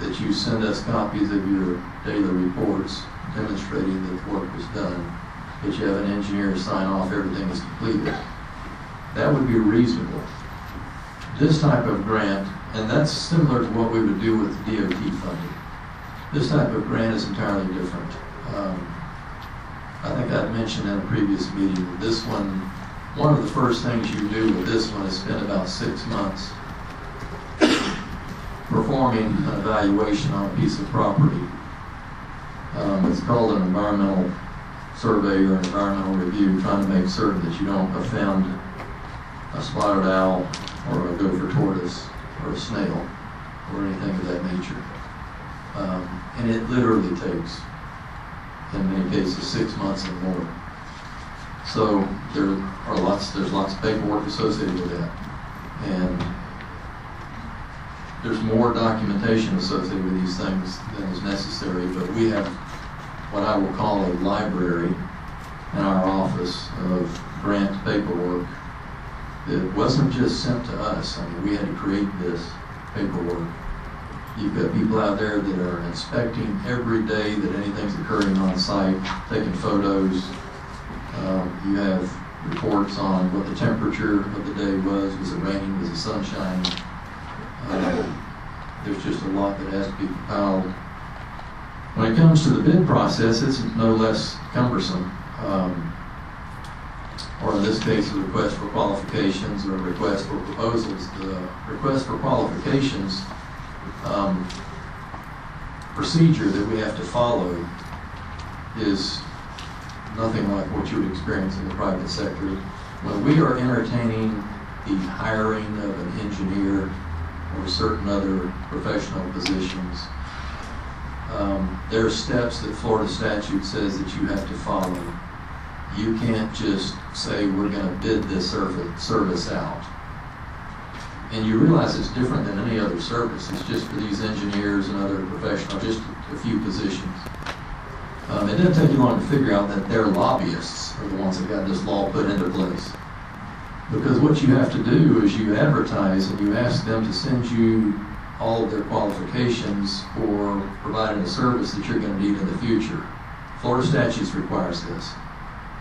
that you send us copies of your daily reports demonstrating that the work was done, that you have an engineer sign off everything is completed. That would be reasonable. This type of grant, and that's similar to what we would do with DOT funding. This type of grant is entirely different. I think I'd mentioned in a previous meeting, this one of the first things you do with this one is spend about 6 months performing an evaluation on a piece of property. It's called an environmental survey or an environmental review, trying to make certain that you don't offend a spotted owl or a gopher tortoise or a snail or anything of that nature. And it literally takes, in many cases, 6 months and more. So there's lots of paperwork associated with that. And there's more documentation associated with these things than is necessary, but we have what I will call a library in our office of grant paperwork that wasn't just sent to us. I mean, we had to create this paperwork. You've got people out there that are inspecting every day that anything's occurring on site, taking photos. You have reports on what the temperature of the day was. Was it raining? Was the sun shining? There's just a lot that has to be compiled. When it comes to the bid process, it's no less cumbersome. Or in this case, a request for qualifications or a request for proposals. The request for qualifications procedure that we have to follow is nothing like what you would experience in the private sector. When we are entertaining the hiring of an engineer or certain other professional positions, there are steps that Florida statute says that you have to follow. You can't just say we're going to bid this service out. And you realize it's different than any other service. It's just for these engineers and other professionals, just a few positions. It didn't take you long to figure out that their lobbyists are the ones that got this law put into place. Because what you have to do is you advertise and you ask them to send you all of their qualifications for providing a service that you're going to need in the future. Florida statutes requires this.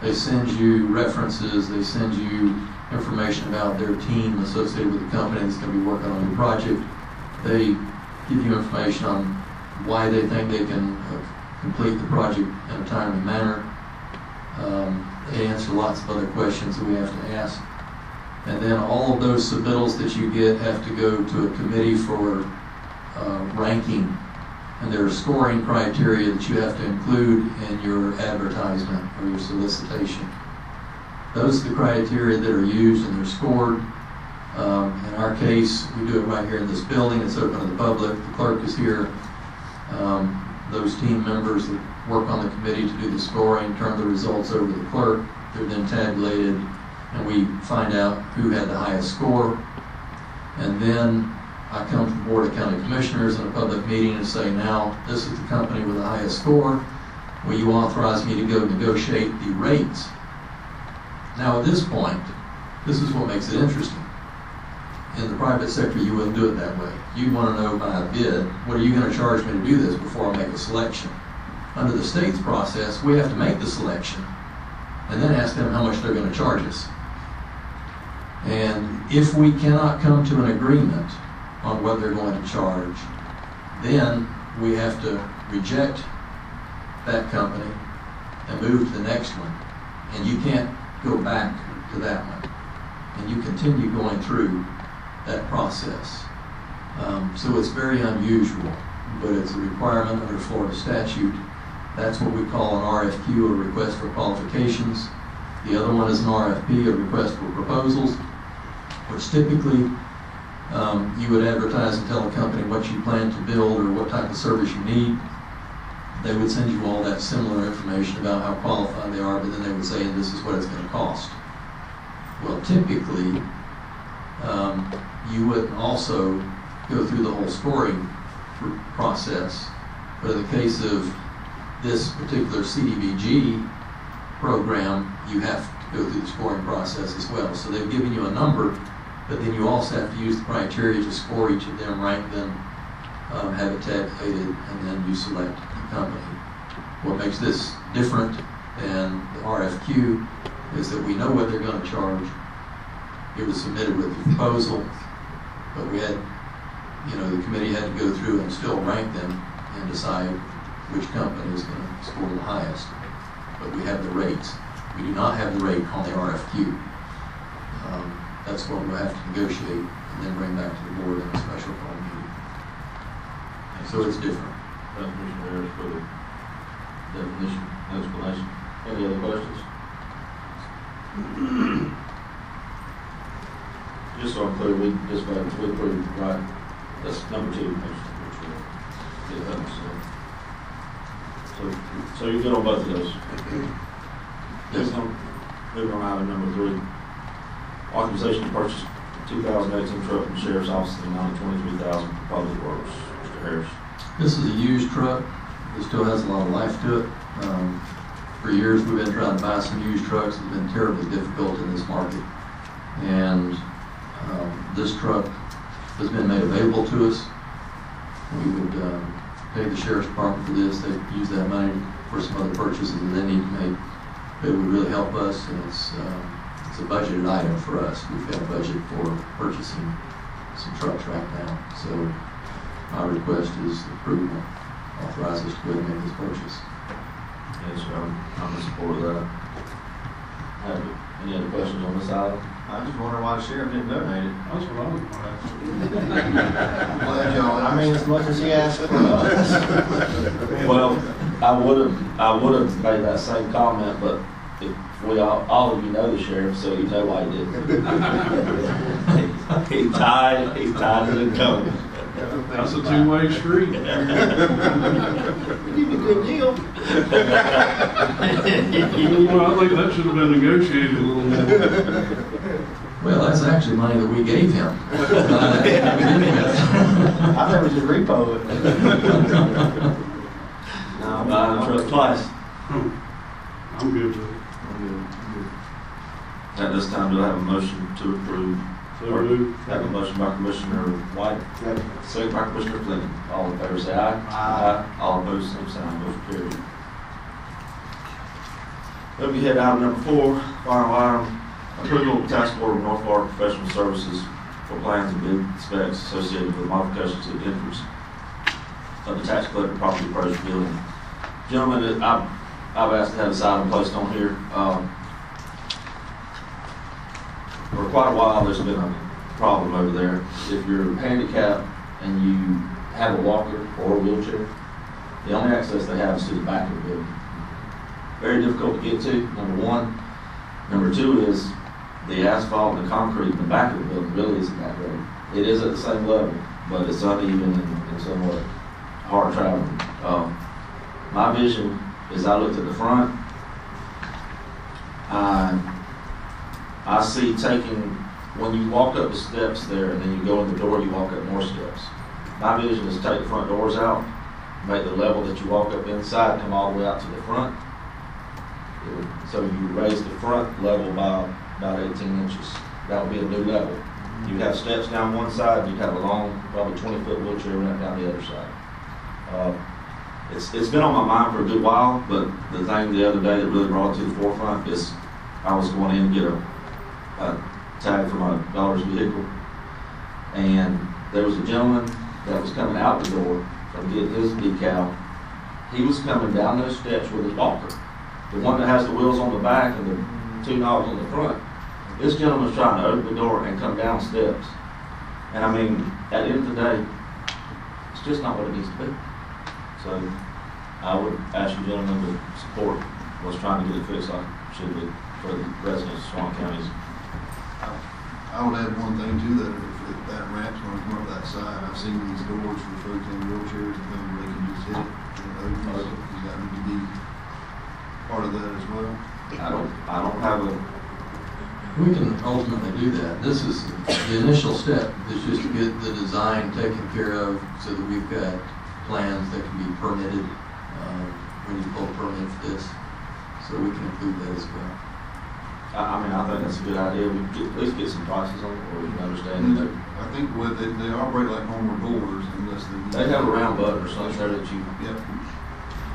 They send you references, they send you information about their team associated with the company that's going to be working on your project. They give you information on why they think they can complete the project in a timely manner. They answer lots of other questions that we have to ask. And then all of those submittals that you get have to go to a committee for ranking. And there are scoring criteria that you have to include in your advertisement or your solicitation. Those are the criteria that are used and they're scored. In our case, we do it right here in this building. It's open to the public. The clerk is here. Those team members that work on the committee to do the scoring turn the results over to the clerk. They're then tabulated, and we find out who had the highest score. And then I come to the Board of County Commissioners in a public meeting and say, now, this is the company with the highest score. Will you authorize me to go negotiate the rates? Now, at this point, this is what makes it interesting. In the private sector, you wouldn't do it that way. You'd want to know by a bid, what are you going to charge me to do this before I make a selection? Under the state's process, we have to make the selection and then ask them how much they're going to charge us. And if we cannot come to an agreement on what they're going to charge, then we have to reject that company and move to the next one. And you can't go back to that one. And you continue going through that process. So it's very unusual, but it's a requirement under Florida statute. That's what we call an RFQ, a request for qualifications. The other one is an RFP, a request for proposals, which typically you would advertise and tell a company what you plan to build or what type of service you need. They would send you all that similar information about how qualified they are, but then they would say, and this is what it's going to cost. Well, typically, you would also go through the whole scoring process. But in the case of this particular CDBG program, you have to go through the scoring process as well. So they've given you a number, but then you also have to use the criteria to score each of them, rank them, have it tabulated, and then you select the company. What makes this different than the RFQ is that we know what they're going to charge. It was submitted with the proposal, but we had, the committee had to go through and still rank them and decide which company is going to score the highest. But we have the rates. We do not have the rate on the RFQ. That's what we'll have to negotiate and then bring back to the board in a special call meeting. So it's different. Thank you, Mr. Harris, for the definition, explanation. Any other questions? Just so I'm clear, we just voted, we approved, right? That's number 2. So you're good on both of those? Yes. Moving on item number 3. Authorization to purchase 2018 truck from the Sheriff's Office in the amount of $23,000 for public works. Mr. Harris. This is a used truck. It still has a lot of life to it. For years, we've been trying to buy some used trucks. It's been terribly difficult in this market. And this truck has been made available to us. We would pay the Sheriff's Department for this. They use that money for some other purchases that they need to make. It would really help us, and it's a budgeted item for us. We've got a budget for purchasing some trucks right now. So my request is approval, authorize us to go ahead and make this purchase. Yes, sir. I'm in support of that. Any other questions on this item? I just wonder why the sheriff didn't donate it. That's what I was going to ask. I mean, as much as he asked for us. Well, I would have made that same comment, but if we all of you know the sheriff, so you know why he didn't. He's tied to the coat. That's a two-way street. Give me a good deal. Well, I think that should have been negotiated a little more. Well, that's actually money that we gave him. I think we just repo it. No, I'm buying the truck twice. I'm good with it. At this time, do I have a motion to approve? So moved. Have a motion by Commissioner White, second by Commissioner Clinton. All in favor say aye. Aye. All opposed, same sign. Motion carried. Moving ahead to item number 4, final item. Approval of task order of North Florida Professional Services for plans and bid specs associated with modifications to the entrance of the tax collector property appraisal building. Gentlemen, I've asked to have this item placed on here. For quite a while, there's been a problem over there. If you're handicapped and you have a walker or a wheelchair, the only access they have is to the back of the building. Very difficult to get to, number one. Number two is the asphalt and the concrete in the back of the building really isn't that great. It is at the same level, but it's uneven and somewhat hard traveling. My vision is I looked at the front, I see when you walk up the steps there and then you go in the door, you walk up more steps. My vision is to take the front doors out, make the level that you walk up inside come all the way out to the front. So you raise the front level by about 18 inches. That would be a new level. You'd have steps down one side, and you'd have a long, probably 20-foot wheelchair ramp down the other side. It's been on my mind for a good while, but the thing the other day that really brought it to the forefront is I was going in to get a tag for my daughter's vehicle, and there was a gentleman that was coming out the door from getting his decal. He was coming down those steps with his walker, the one that has the wheels on the back and the two knobs on the front. This gentleman was trying to open the door and come down steps. And I mean, at the end of the day, it's just not what it needs to be. So I would ask you gentlemen to support what's trying to get it fixed like it should be for the residents of Suwannee counties. I would add one thing to that. If that ramp's going to come up that side, I've seen these doors for folks in wheelchairs and things where they can just hit it and it opens. Does that need to be part of that as well? I don't have a. We can ultimately do that. This is the initial step, is just to get the design taken care of so that we've got plans that can be permitted. We need to pull a permit for this, so we can include that as well. I mean, I think that's a good idea. We can at least get some prices on it, or we can understand that. I think they operate like normal doors unless They have a round button or something there that you. Yep.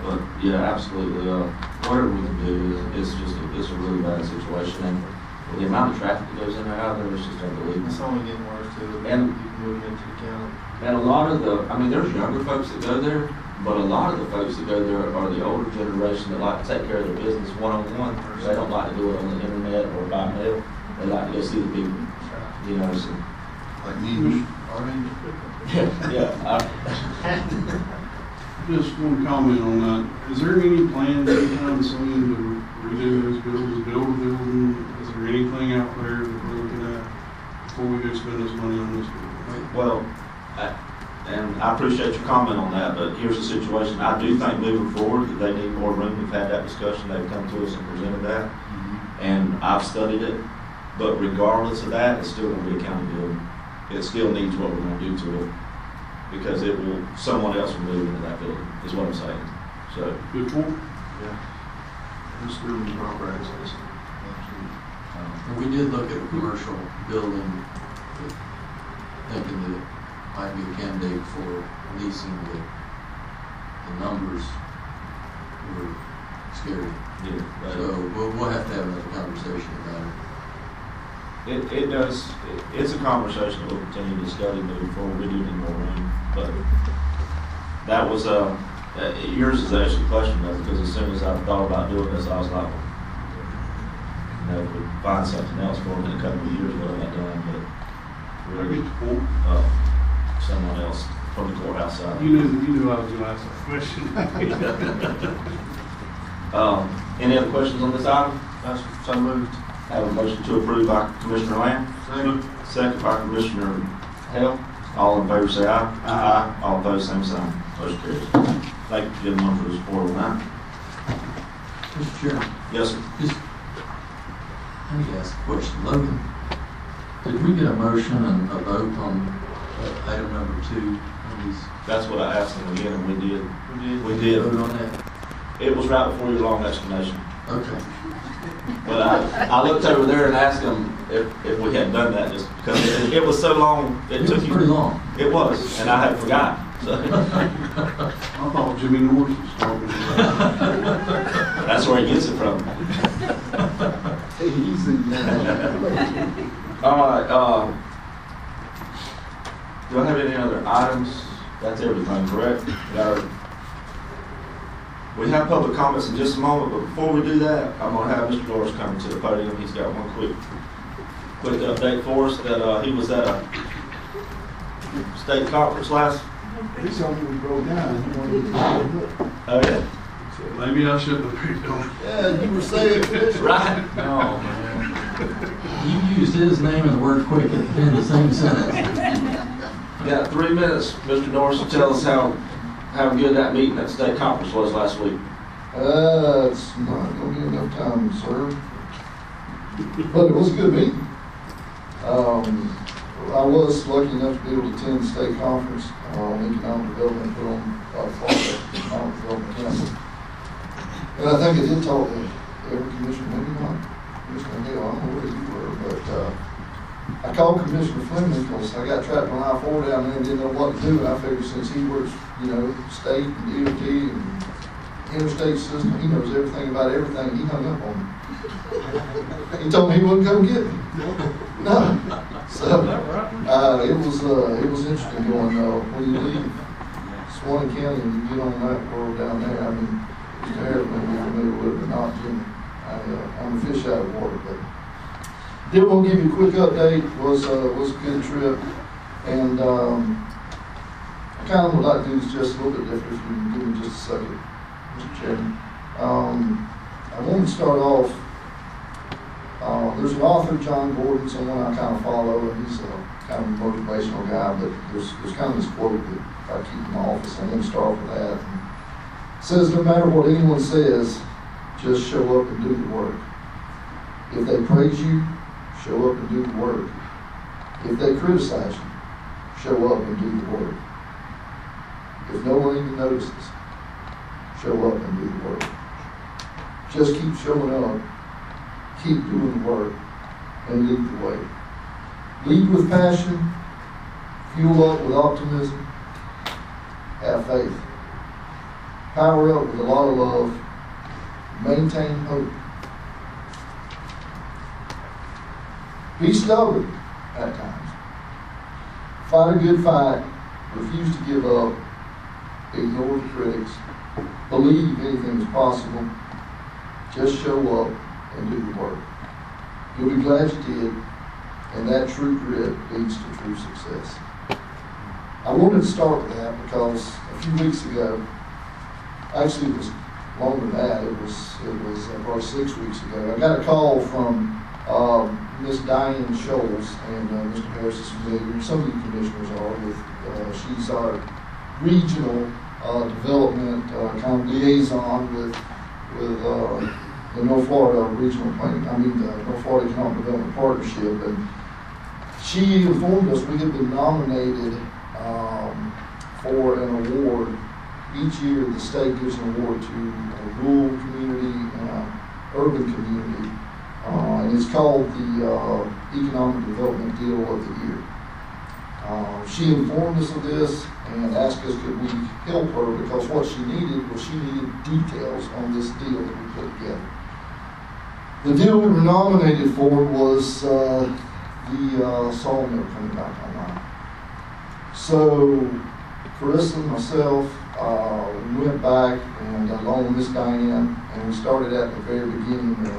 But yeah, absolutely. Whatever we can do, it's a really bad situation, and the amount of traffic that goes in and out there is just unbelievable. It's only getting worse too. And- People moving into the county. And a lot of there's younger folks that go there, but a lot of the folks that go there are the older generation that like to take care of their business one-on-one. They don't like to do it on the internet or by mail. They like to go see the people, you know. So. like me, Yeah. Just one comment on that. Is there any plans anytime soon to redo those buildings, build a building? Is there anything out there that we're looking at before we go spend this money on this building? Well, and I appreciate your comment on that, but here's the situation. I do think moving forward that they need more room. We've had that discussion. They've come to us and presented that, and I've studied it. But regardless of that, it's still going to be a county building. It still needs what we're going to do to it, because someone else will move into that building, is what I'm saying. So. Good point. Yeah. It's still in proper access. Absolutely. We did look at a commercial building, thinking that it might be a candidate for leasing. The numbers were scary. Yeah. So we'll have to have another conversation about it. It does. It's a conversation that we'll continue to study moving forward. We do need more room, but that was yours is actually a question though, because as soon as I thought about doing this, I was like, if we find something else for them in a couple of years, what have I done? But I get the point. someone else from the courthouse side. You knew I was going to ask that question. Any other questions on this item? That's so moved. Have a motion to approve by Commissioner Lamb. Second by Commissioner Hale. All in favor say aye. Aye. All opposed, same sign. Motion carries. Thank you, gentlemen, for the support on that. Mr. Chairman, Yes, sir. I need to ask a question. Logan, did we get a motion and a vote on item number 2 on these? That's what I asked them again, and we did. We Did did. you vote on that? It was right before your long explanation. Okay. But I looked over there and asked them if we had done that, just because it was so long. It was pretty long. It was, and I had forgotten. So. I thought Jimmy Norris was talking about That's where he gets it from. Easy. All right. Do I have any other items That's everything, correct? We have public comments in just a moment, but before we do that, I'm gonna have Mr. Norris come to the podium. He's got one quick update for us that he was at a state conference last. He told me we broke down. He wanted to look. Oh yeah. So maybe I shouldn't have picked on him. Yeah, you were saying, Right. No, man. You used his name and the word quick in the same sentence. Got 3 minutes, Mr. Norris, to tell us how good that meeting at the state conference was last week. It's not gonna be enough time, sir. But it was a good meeting. I was lucky enough to be able to attend the state conference on economic development put on by Florida Economic Development Council. And I think I did talk to every commissioner, maybe not Commissioner Hill, I don't know where you were, but I called Commissioner Fleming because I got trapped on I-4 down there and didn't know what to do. And I figured since he works, state and DOT and interstate system, he knows everything about everything. He hung up on me. He told me he wouldn't come get me. No. So it was interesting going when you leave Suwannee County and you get on that road down there. I mean, it's terrible if you're familiar with it or not, Jimmy. I'm a fish out of water, but did want to give you a quick update. Was a good trip, and I kind of would like to do this just a little bit different. If you can give me just a second, Mr. Chairman. I want to start off. There's an author, John Gordon, someone I kind of follow, and he's kind of a motivational guy. But there's kind of this quote that I keep in my office. I'm going to start with that. And it says, "No matter what anyone says, just show up and do the work. If they praise you, show up and do the work. If they criticize you, show up and do the work. If no one even notices, show up and do the work. Just keep showing up, keep doing the work, and lead the way. Lead with passion, fuel up with optimism, have faith. Power up with a lot of love, maintain hope. Be stubborn at times. Fight a good fight. Refuse to give up. Ignore the critics. Believe anything is possible. Just show up and do the work. You'll be glad you did, and that true grit leads to true success." I wanted to start with that because a few weeks ago, actually it was longer than that, it was probably 6 weeks ago, I got a call from Miss Diane Scholes, and Mr. Harris is familiar, some of you commissioners are, she's our regional development kind of liaison with the North Florida Regional Planning, the North Florida Economic Development Partnership, and she informed us we had been nominated for an award. Each year the state gives an award to a rural community and an urban community. And it's called the Economic Development Deal of the Year. She informed us of this and asked us could we help her because what she needed details on this deal that we put together. The deal we were nominated for was the sawmill coming back online. So Carissa and myself we went back and along with Miss Diane, and we started at the very beginning of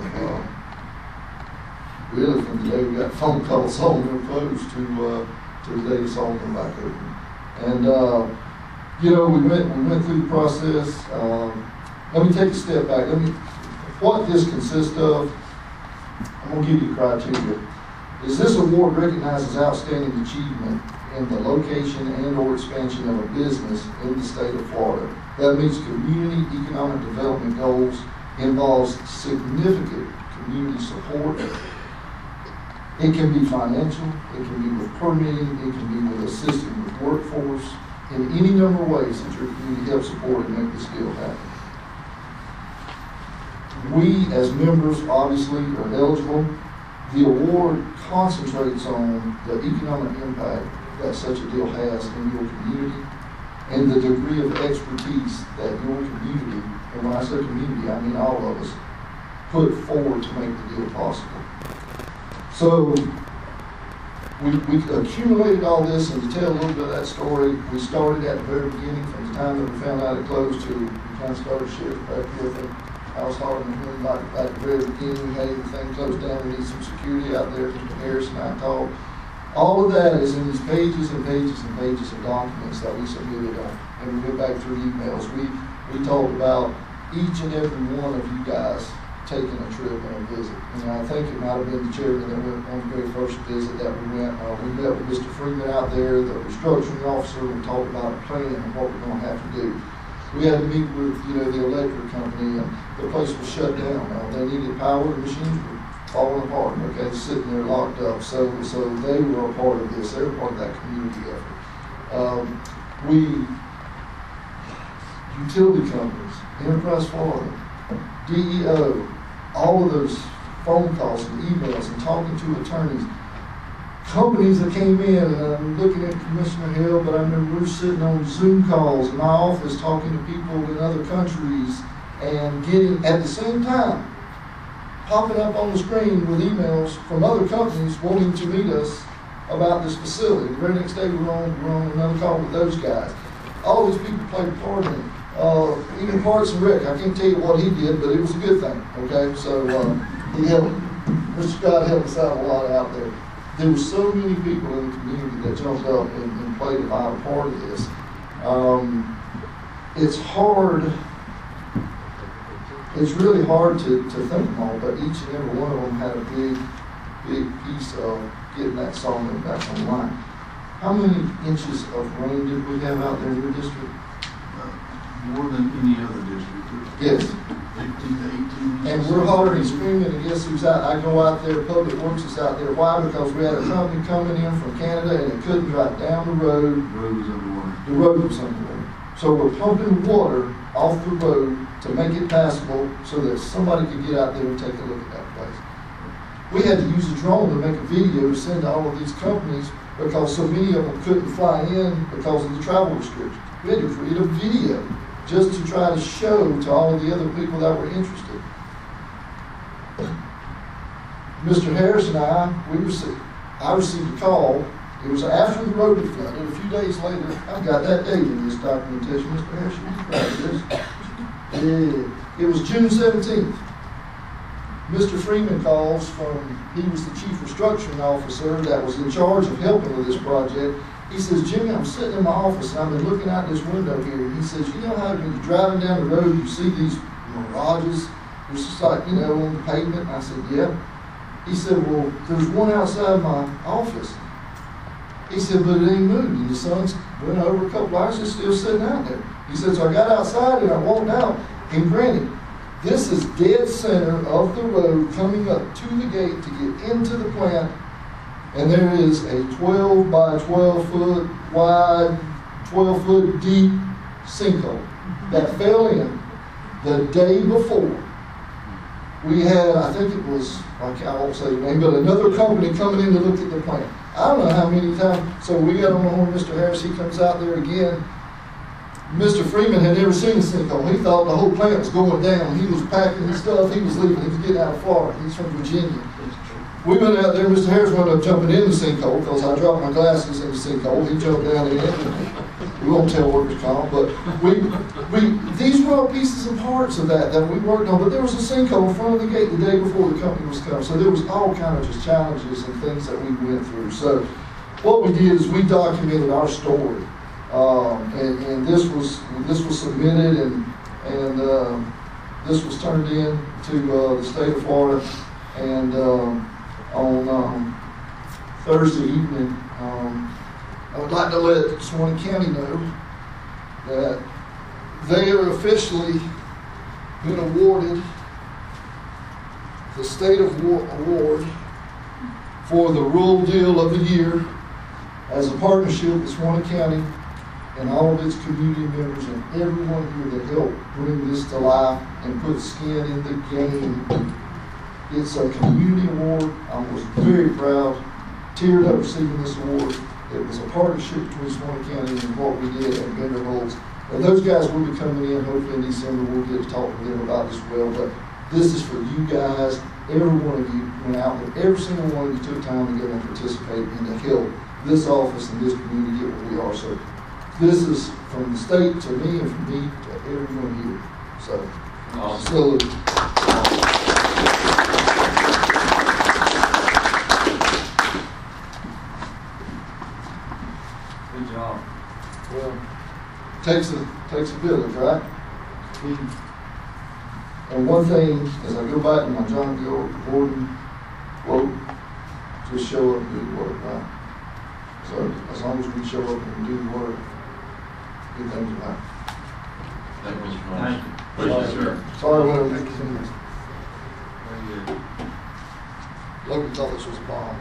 really from the day we got a phone call sawmill closed to the day the sawmill back open. And we went through the process. Let me take a step back. What this consists of, I'm going to give you criteria. Is this award recognizes outstanding achievement in the location and/or expansion of a business in the state of Florida that meets community economic development goals, involves significant community support. It can be financial, it can be with permitting, it can be with assisting with workforce, in any number of ways that your community helps support and make this deal happen. We, as members, obviously are eligible. The award concentrates on the economic impact that such a deal has in your community and the degree of expertise that your community, and when I say community, I mean all of us, put forward to make the deal possible. So we accumulated all this, and to tell a little bit of that story, we started at the very beginning, from the time that we found out it closed to we kind of started shifting back here. I think I was talking to him like at the very beginning, we had everything closed down, we need some security out there. Mr. Harris and I talked. All of that is in these pages and pages and pages of documents that we submitted on, and we went back through emails. We talked about each and every one of you guys taking a trip and a visit. And I think it might have been the chairman that went on the very first visit that we went. We met with Mr. Freeman out there, the restructuring officer, and talked about a plan and what we're going to have to do. We had to meet with, the electric company, and the place was shut down. They needed power, the machines were falling apart, okay, sitting there locked up. So they were a part of this. They were part of that community effort. Utility companies, Enterprise Florida, DEO, all of those phone calls and emails and talking to attorneys, companies that came in, and I'm looking at Commissioner Hill, but I remember we were sitting on Zoom calls in my office talking to people in other countries and getting, at the same time, popping up on the screen with emails from other companies wanting to meet us about this facility. The very next day we were on another call with those guys. All these people played a part in it. Even Parks and Rec, I can't tell you what he did, but it was a good thing, okay? So he helped, Mr. Scott helped us out a lot out there. There were so many people in the community that jumped up and played a vital part of this. It's hard, it's really hard to think them all, but each and every one of them had a big piece of getting that sawmill back online. How many inches of rain did we have out there in your district? More than any other district. Yes. 15 to 18. And we're hollering and screaming, and guess who's out? I go out there, Public Works is out there. Why? Because we had a company coming in from Canada, and it couldn't drive down the road. The road was underwater. The road was underwater. So we're pumping water off the road to make it passable so that somebody could get out there and take a look at that place. We had to use a drone to make a video to send to all of these companies because so many of them couldn't fly in because of the travel restrictions. We had to create a video just to try to show to all of the other people that were interested. Mr. Harris and I received a call. It was after the road had flooded. A few days later, I've got that date in this documentation, Mr. Harris, you can grab this. It was June 17th. Mr. Freeman calls he was the chief restructuring officer that was in charge of helping with this project. He says, Jimmy, I'm sitting in my office and I've been looking out this window here. And he says, you know how when you're driving down the road, you see these mirages? It's just like, on the pavement. And I said, yeah. He said, well, there's one outside my office. He said, but it ain't moved. And the sun's went over a couple hours, it's still sitting out there. He said, so I got outside and I walked out. And granted, this is dead center of the road coming up to the gate to get into the plant. And there is a 12 by 12 foot wide, 12 foot deep sinkhole that fell in the day before. We had, I think it was, I won't say the name, but another company coming in to look at the plant. I don't know how many times, so we got on the horn with Mr. Harris, he comes out there again. Mr. Freeman had never seen a sinkhole. He thought the whole plant was going down. He was packing his stuff, he was leaving, he was getting out of Florida. He's from Virginia. We went out there, Mr. Harris wound up jumping in the sinkhole because I dropped my glasses in the sinkhole. He jumped down in it. We won't tell workers' comp, but these were all pieces and parts of that we worked on. But there was a sinkhole in front of the gate the day before the company was coming. So there was all kind of just challenges and things that we went through. So what we did is we documented our story. And this was submitted and this was turned in to the state of Florida. And on Thursday evening, I would like to let Suwannee County know that they are officially been awarded the State Award for the Rural Deal of the Year as a partnership with Suwannee County and all of its community members and everyone here that helped bring this to life and put skin in the game. It's a community award. I was very proud, teared up receiving this award. It was a partnership between Suwannee County and what we did at Vanderholt's. And those guys will be coming in, hopefully in December. We'll get to talk with them about this well. But This is for you guys. Every one of you went out there. Every single one of you took time to go and participate in to help this office and this community get where we are. So this is from the state to me and from me to everyone here. So, salute. Good job. Well, takes a village, right? And one thing, as I go back to my John Gordon quote, just show up and do the work, right? So as long as we show up and do the work, good things will happen. Thank you, Mr. Thank Morris. you. Appreciate it, sir. Sorry, whatever makes you think. Very good. Logan thought this was a bomb.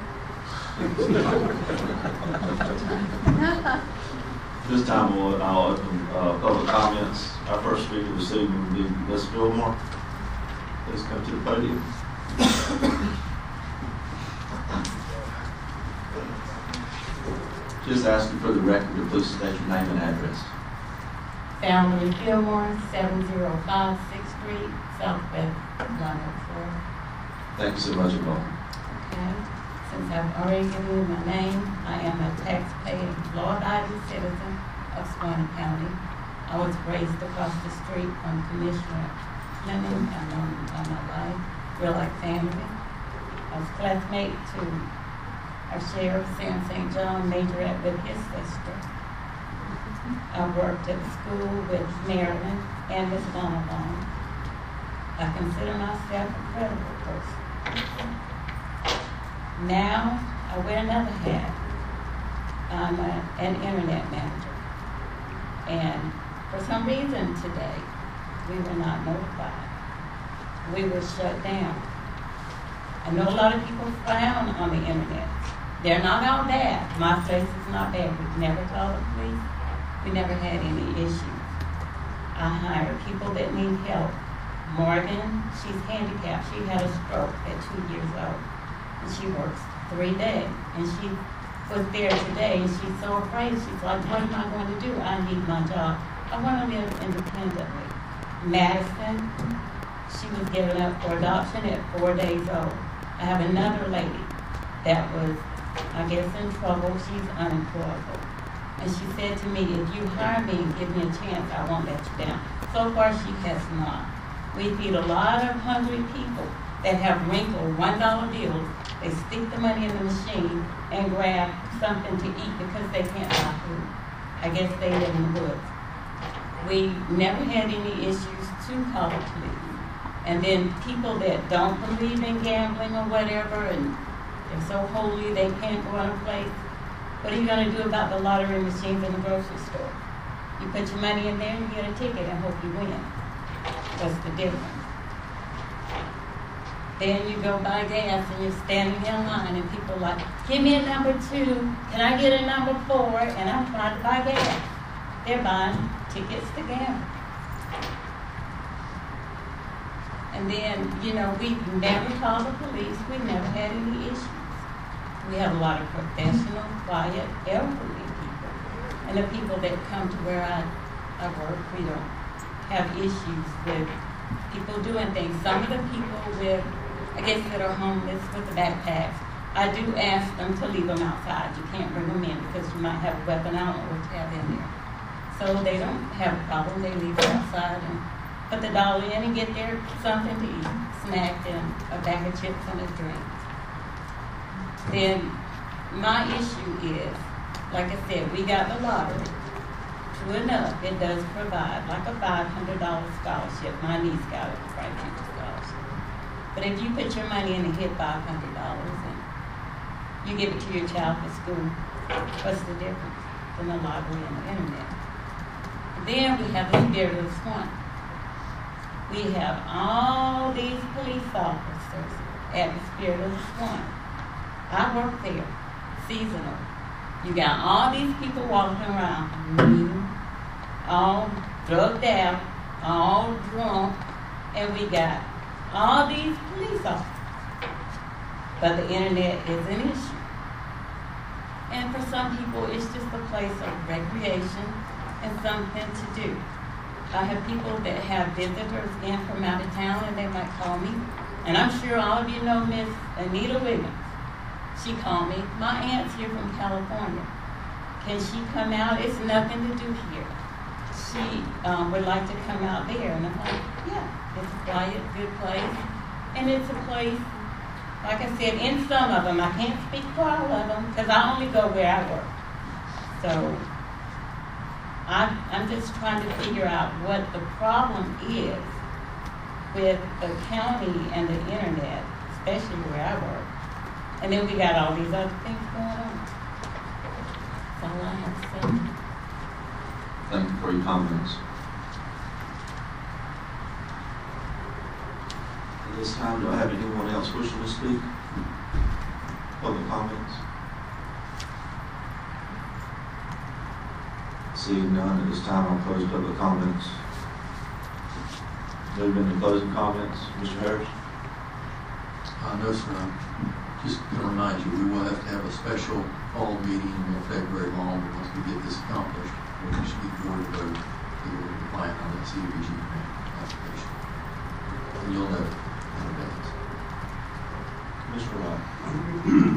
This time I'll open public comments. Our first speaker this evening will be Ms. Fillmore. Please come to the podium. Just asking for the record to please state your name and address. Family Fillmore, 705 6th Street, Southwest London, Florida. Thank you so much, Yvonne. Okay. Since I've already given you my name, I am a taxpaying, law-abiding citizen of Suwannee County. I was raised across the street from Commissioner Clinton. I've known him all my life, real like family. I was classmate to our sheriff, Sam St. John, majorette with his sister. I worked at the school with Marilyn and Miss Donovan. I consider myself a credible person. Now, I wear another hat. I'm an internet manager. And for some reason today, we were not notified. We were shut down. I know a lot of people frown on the internet. They're not all bad. My place is not bad. We've never called the police. We never had any issues. I hire people that need help. Morgan, she's handicapped. She had a stroke at 2 years old. And she works 3 days. And she was there today, and she's so afraid. She's like, what am I going to do? I need my job. I want to live independently. Madison, she was given up for adoption at 4 days old. I have another lady that was, I guess, in trouble. She's unemployable. And she said to me, if you hire me and give me a chance, I won't let you down. So far, she has not. We feed a lot of hungry people that have wrinkled $1 bills. They stick the money in the machine and grab something to eat because they can't buy food. I guess they live in the woods. We never had any issues to call the police. And then people that don't believe in gambling or whatever, and they're so holy they can't go on a place. What are you going to do about the lottery machines in the grocery store? You put your money in there and you get a ticket and hope you win. What's the difference? Then you go buy gas and you're standing in line and people are like, give me a number 2, can I get a number 4? And I'm trying to buy gas. They're buying tickets to gamble. And then, you know, we've never called the police. We've never had any issues. We have a lot of professional, quiet, elderly people. And the people that come to where I work, we don't have issues with people doing things. Some of the people with, I guess, that are homeless with the backpacks, I do ask them to leave them outside. You can't bring them in because you might have a weapon. I don't know what you have in there. So they don't have a problem. They leave it outside and put the dollar in and get their something to eat, snack and a bag of chips and a drink. Then my issue is, like I said, we got the lottery. True enough, it does provide like a $500 scholarship. My niece got it, a financial scholarship. But if you put your money in and hit $500 and you give it to your child for school, what's the difference from the lottery and the internet? Then we have the spirit of Suwannee. We have all these police officers at the spirit of Suwannee. I work there, seasonal. You got all these people walking around, all drugged out, all drunk, and we got all these police officers. But the internet is an issue. And for some people, it's just a place of recreation and something to do. I have people that have visitors in from out of town, and they might call me. And I'm sure all of you know Miss Anita Williams. She called me. My aunt's here from California. Can she come out? It's nothing to do here. She would like to come out there. And I'm like, yeah, it's a quiet, good place. And it's a place, like I said, in some of them, I can't speak for all of them, because I only go where I work. So I'm just trying to figure out what the problem is with the county and the internet, especially where I work. And then we got all these other things going on. That's all I have to say. Thank you for your comments. At this time, do I have anyone else wishing to speak? Public comments? Seeing none, at this time, I'll close public comments. Move into closing comments. Mr. Harris? No, sir. Just to remind you, we will have to have a special fall meeting, it won't take very long, but once we get this accomplished, we'll just need the board to vote to apply on that CDBG grant application. And you'll know in advance. Mr. Wright?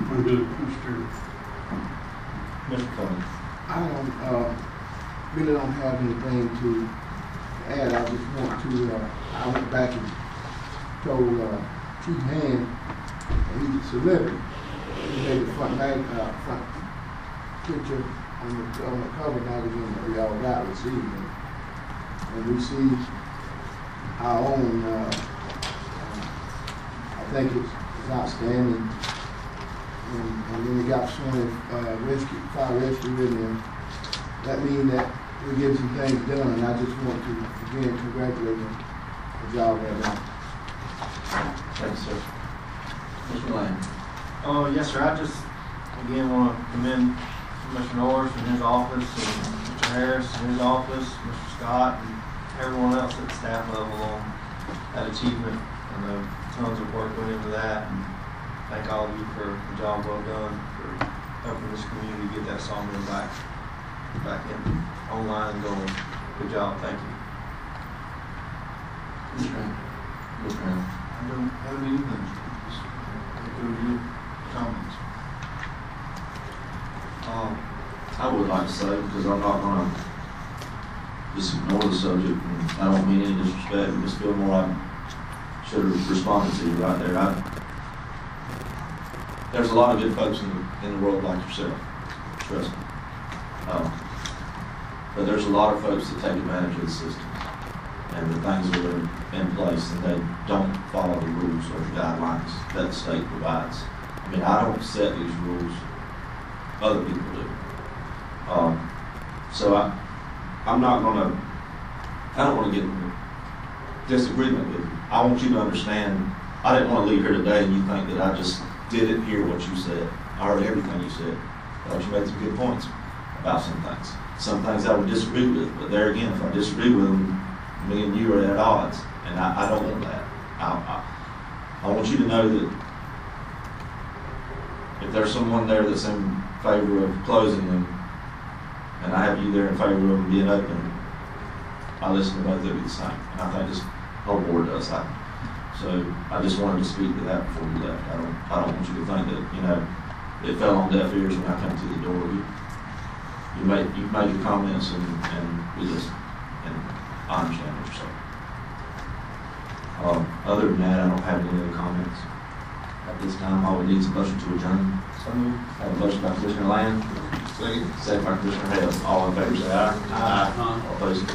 I'm good, Mr. Chairman. Mr. Cummings? I really don't have anything to add. I just want to, I went back and told Chief Hand, he's a celebrity. He made the front picture on the cover magazine that we all got this evening. And we see our own, I think it's outstanding. And then we got Suwannee fire rescue in there. That means that we're getting some things done, and I just want to again congratulate them for the job they've done. Thanks, sir. Mr. Lane? Oh, yes, sir. I just, again, want to commend Commissioner Norris and his office, and Mr. Harris and his office, Mr. Scott, and everyone else at the staff level on that achievement. I know tons of work went into that, and thank all of you for the job well done for helping this community get that sawmill back in online and going. Good job. Thank you. Mr. Brown? I don't have anything. Just echo your comments. I would like to say, because I'm not going to just ignore the subject, and I don't mean any disrespect, but Ms. Fillmore, I should have responded to you right there. There's a lot of good folks in the world like yourself, trust me. But there's a lot of folks that take advantage of the system and the things that are in place, and they don't follow the rules or the guidelines that the state provides. I mean, I don't set these rules, other people do. So I'm not going to, I don't want to get in disagreement with you. I want you to understand, I didn't want to leave here today and you think that I just didn't hear what you said. I heard everything you said. I thought you made some good points about some things. Some things I would disagree with, but there again, if I disagree with them, me and you are at odds, and I don't want that. I want you to know that if there's someone there that's in favor of closing them, and I have you there in favor of them being open, I listen to both of you the same. And I think this whole board does that. So I just wanted to speak to that before you left. I don't want you to think that, it fell on deaf ears when I came through the door. You made your comments and we listened, and I understand what you're saying. Other than that, I don't have any other comments. At this time, I would need a motion to adjourn. So moved. Have a motion by Commissioner Land. Second by Commissioner Hale. All in favor say aye. Aye. All opposed.